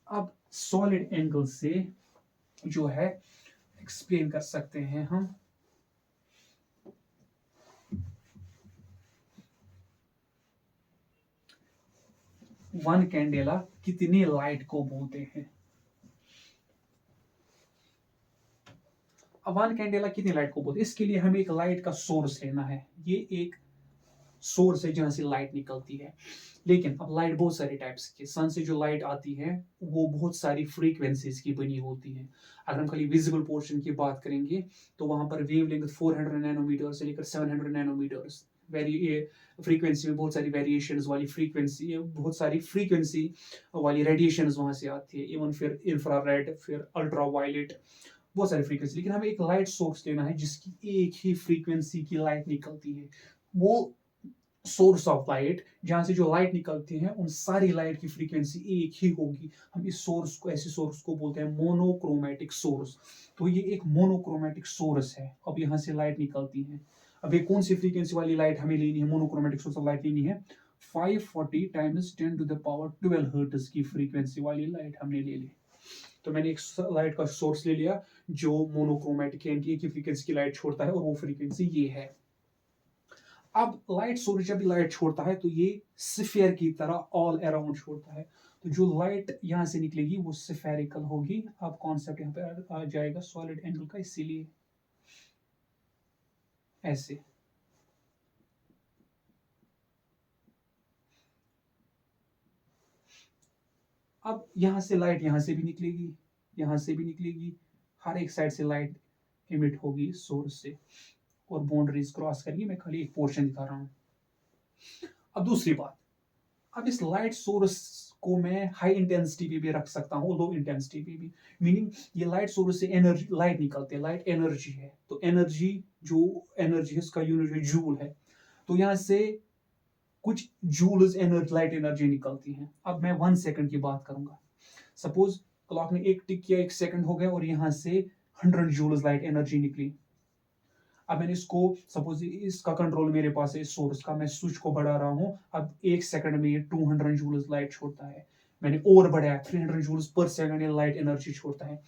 Speaker 1: अब सॉलिड एंगल से जो है एक्सप्लेन कर सकते हैं हम, वन कैंडेला कितनी लाइट को बोलते हैं। अब वन कैंडेला कितनी लाइट को बोलते हैं, इसके लिए हमें एक लाइट का सोर्स लेना है। ये एक सोर्स है जहां से लाइट निकलती है, लेकिन अब लाइट बहुत सारे टाइप्स की, सन से जो लाइट आती है वो बहुत सारी फ्रीक्वेंसीज की बनी होती है। अगर हम खाली विजिबल पोर्शन की बात करेंगे तो वहां पर वेवलेंथ 400 नैनोमीटर से लेकर 700 नैनोमीटर फ्रीक्वेंसी में बहुत सारी वेरिएशंस वाली फ्रीक्वेंसी, बहुत सारी फ्रीक्वेंसी वाली रेडिएशंस वहां से आती है, इवन फिर इंफ्रारेड, फिर अल्ट्रा वायलेट, बहुत सारी फ्रीक्वेंसी। लेकिन हमें एक लाइट सोर्स लेना है जिसकी एक ही फ्रीक्वेंसी की लाइट निकलती है। वो सोर्स ऑफ लाइट जहां से जो लाइट निकलती है उन सारी लाइट की फ्रीक्वेंसी एक ही होगी। हम इस सोर्स को, ऐसे सोर्स को बोलते हैं मोनोक्रोमेटिक सोर्स। तो ये एक मोनोक्रोमेटिक सोर्स है। अब यहाँ से लाइट निकलती है। अब ये कौन सी फ्रीक्वेंसी वाली लाइट हमें लेनी है? मोनोक्रोमेटिक सोर्स ऑफ लाइट लेनी है 540 times 10 to the power 12 hertz की फ्रीक्वेंसी वाली लाइट हमने ले ली। तो मैंने एक लाइट का सोर्स ले लिया जो मोनोक्रोमेटिक है, की फ्रीक्वेंसी की लाइट छोड़ता है, और वो फ्रीक्वेंसी ये है। अब लाइट सोर्स जब लाइट छोड़ता है तो ये स्फीयर की तरह ऑल अराउंड छोड़ता है। तो जो लाइट यहां से निकलेगी वो स्फेरिकल होगी। अब कॉन्सेप्ट यहाँ पे आ जाएगा सॉलिड एंगल का, इसीलिए ऐसे। अब यहां से लाइट यहां से भी निकलेगी, यहां से भी निकलेगी, हर एक साइड से लाइट इमिट होगी सोर्स से, और बाउंड्रीज क्रॉस करेगी। मैं खाली एक पोर्शन दिखा रहा हूं। अब दूसरी बात, अब इस लाइट सोर्स को मैं हाई इंटेंसिटी पे भी रख सकता हूँ, लो इंटेंसिटी पे भी। मीनिंग ये लाइट सोर्स से एनर्जी, लाइट निकलती है, लाइट एनर्जी है। तो एनर्जी, जो एनर्जी है उसका यूनिट जूल है। तो यहाँ से कुछ जूल्स एनर्जी, लाइट एनर्जी निकलती है। अब मैं 1 सेकंड की बात करूंगा। सपोज क्लॉक ने एक टिक किया, 1 सेकंड हो गया, और यहाँ से 100 जूल्स लाइट एनर्जी निकली। अब मैंने इसको, सपोज इसका कंट्रोल मेरे पास है, सोर्स का, मैं स्विच को बढ़ा रहा हूँ। अब 1 सेकंड में ये 200 जूल्स लाइट छोड़ता है। मैंने और बढ़ाया, 300 जूल्स पर सेकंड ये लाइट एनर्जी छोड़ता है।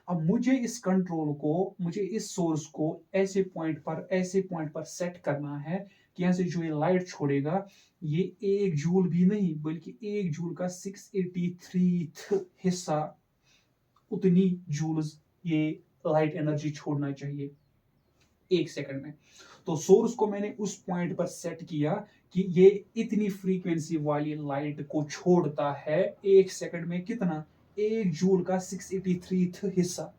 Speaker 1: अब मुझे इस कंट्रोल को, मुझे इस सोर्स को ऐसे पॉइंट पर सेट करना है कि यहाँ से जो ये लाइट छोड़ेगा ये 1 जूल भी नहीं, बल्कि 1 जूल का 683 हिस्सा, उतनी जूल्स ये लाइट एनर्जी छोड़ना चाहिए 1 सेकंड में। तो सोर्स को मैंने उस पॉइंट पर सेट किया कि ये इतनी फ्रीक्वेंसी वाली लाइट को छोड़ता है 1 सेकंड में। कितना? 1 जूल का 683 हिस्सा,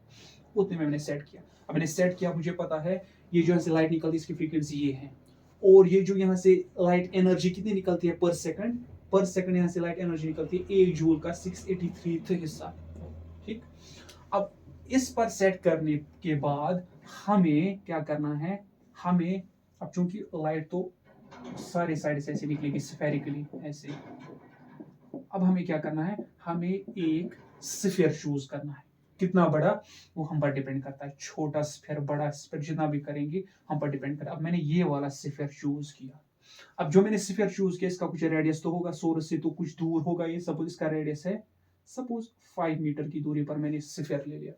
Speaker 1: उतने में मैंने सेट किया। अब मैंने सेट किया, मुझे पता है ये जो से लाइट निकलती है इसकी फ्रीक्वेंसी ये है, और ये जो यहाँ से लाइट एनर्जी कितनी निकलती है पर सेकंड, पर सेकंड यहाँ से लाइट एनर्जी निकलती है 1 जूल का 683 हिस्सा। ठीक। अब इस पर सेट करने के बाद हमें क्या करना है? हमें, अब चूंकि लाइट तो सारे साइड से ऐसे निकलेगी स्फेरिकली ऐसे, अब हमें क्या करना है? हमें एक स्फीयर चूज करना है। कितना बड़ा, वो हम पर डिपेंड करता है। छोटा स्फीयर, बड़ा स्फीयर, जितना भी करेंगे हम पर डिपेंड करता है। अब मैंने ये वाला स्फीयर चूज किया। अब जो मैंने स्फीयर चूज किया इसका कुछ रेडियस तो होगा, सोर्स से तो कुछ दूर होगा ये। सपोज इसका रेडियस है सपोज 5 मीटर की दूरी पर मैंने स्फीयर ले लिया।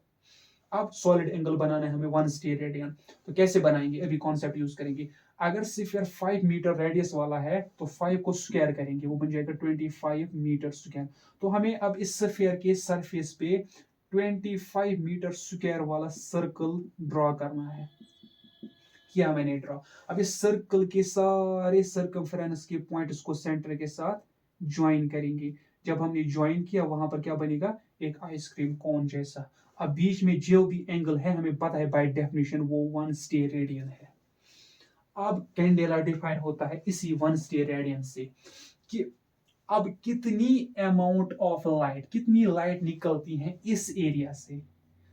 Speaker 1: अब सॉलिड एंगल बनाना है हमें 1 स्टेयर रेडियन। तो कैसे बनाएंगे? अभी कॉन्सेप्ट यूज करेंगे। अगर स्फीयर 5 मीटर रेडियस वाला है तो 5 को स्क्वायर करेंगे, वो बन जाएगा 25 मीटर स्क्वायर। तो हमें अब इस स्फीयर के सरफेस पे 25 मीटर स्क्वायर वाला सर्कल ड्रॉ करना है। किया मैंने ड्रॉ। अब इस सर्कल के सारे सर्कमफ्रेंस के पॉइंट्स को सेंटर के साथ ज्वाइन करेंगे। जब हमने ज्वाइन किया वहां पर क्या बनेगा? एक आइसक्रीम कोन जैसा। अब बीच में जो भी एंगल है हमें पता है बाय डेफिनेशन वो 1 स्टेयर रेडियन है। अब कैंडेला डिफाइन होता है इसी 1 स्टेयर रेडियन से, कि अब कितनी अमाउंट ऑफ लाइट, कितनी लाइट निकलती है इस एरिया से,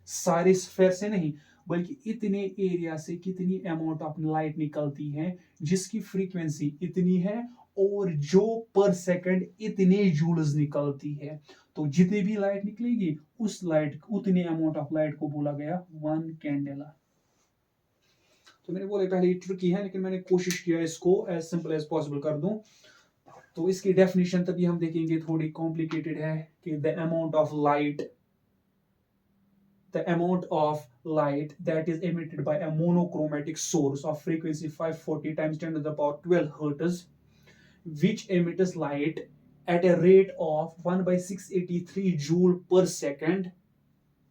Speaker 1: सारे स्फीयर से नहीं, बल्कि इतने एरिया से कितनी अमाउंट ऑफ लाइट निकलती है जिसकी फ्रीक्वेंसी इतनी है, और जो पर सेकंड इतने जूल्स निकलती है। तो जितनी भी लाइट निकलेगी उस लाइट, उतने अमाउंट ऑफ लाइट को बोला गया 1 कैंडेला। तो मैंने बोला पहले ये ट्रिकी है, लेकिन मैंने कोशिश किया इसको एज सिंपल एज पॉसिबल कर दूं। तो इसकी डेफिनेशन तभी हम देखेंगे, थोड़ी कॉम्प्लिकेटेड है, कि the amount of light, the amount of light that is emitted by a monochromatic source of frequency 540 times 10 to the power 12 hertz, which emits light at a rate of 1 by 683 joule per second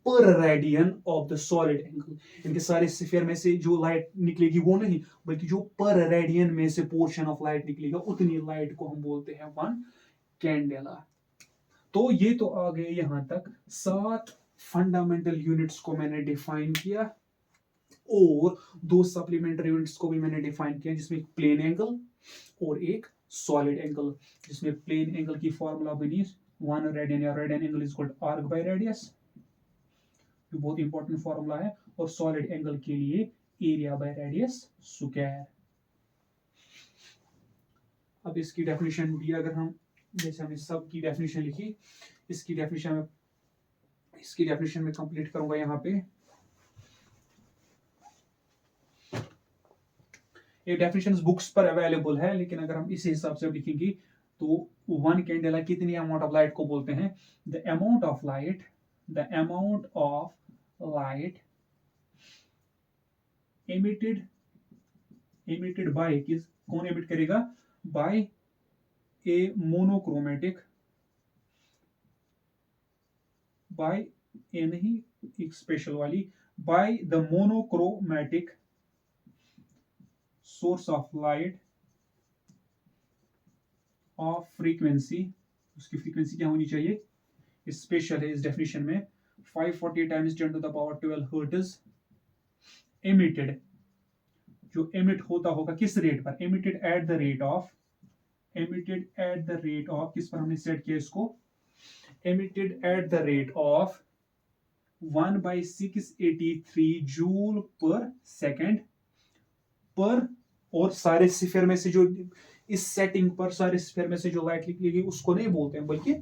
Speaker 1: per radian of the solid angle। इनके सारे sphere में से जो light निकलेगी वो नहीं, बल्कि जो पर रेडियन में से पोर्शन ऑफ लाइट निकलेगा उतनी लाइट को हम बोलते हैं 1 कैंडेला। तो ये तो आ गए यहां तक 7 फंडामेंटल यूनिट्स को मैंने डिफाइन किया, और दो सप्लीमेंट्री यूनिट्स को भी मैंने डिफाइन किया, जिसमें प्लेन एंगल और एक सॉलिड एंगल, जिसमें प्लेन एंगल की फॉर्मूला बनी 1 रेडियन या radian angle is equal to arc by radius, जो बहुत इंपॉर्टेंट फॉर्मूला है, और सॉलिड एंगल के लिए एरिया बाय रेडियस स्क्वायर। अब इसकी डेफिनेशन भी अगर हम, जैसे हमने सब की डेफिनेशन लिखी, इसकी डेफिनेशन में कंप्लीट करूंगा यहाँ पे। ये डेफिनेशन बुक्स पर अवेलेबल है, लेकिन अगर हम इसी हिसाब से लिखेंगे तो 1 कैंडेला कितनी अमाउंट ऑफ लाइट को बोलते हैं? The amount of light emitted by, कौन एमिट करेगा? By a monochromatic, by a नहीं, एक स्पेशल वाली, by the monochromatic source of light of frequency, उसकी फ्रीक्वेंसी क्या होनी चाहिए? स्पेशल है इस डेफिनेशन में, 540 times 10 to the power 12 hertz emitted, जो एमिट होता होगा किस रेट पर? Emitted at the rate of, किस पर हमने सेट किया इसको? Emitted at the rate of 1/683 joule पर सेकेंड पर, और सारे स्फीयर में से जो इस सेटिंग पर सारे स्फीयर में से जो लाइट निकलेगी उसको नहीं बोलते हैं, बल्कि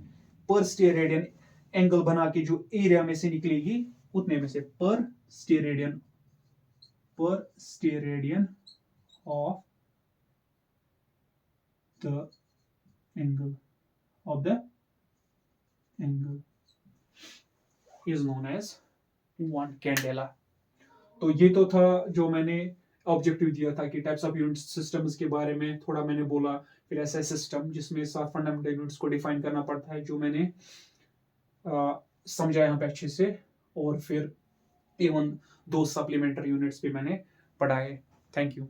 Speaker 1: पर स्टेयर रेडियन एंगल बना के जो एरिया में से निकलेगी उतने में से per steradian of the angle is known as 1 candela. तो ये तो था जो मैंने ऑब्जेक्टिव दिया था कि टाइप्स ऑफ यूनिट सिस्टम्स के बारे में थोड़ा मैंने बोला, फिर ऐसा सिस्टम जिसमें 7 फंडामेंटल यूनिट्स को डिफाइन करना पड़ता है, जो मैंने समझा यहाँ पे अच्छे से, और फिर इवन 2 सप्लीमेंट्री यूनिट्स भी मैंने पढ़ाए। Thank you.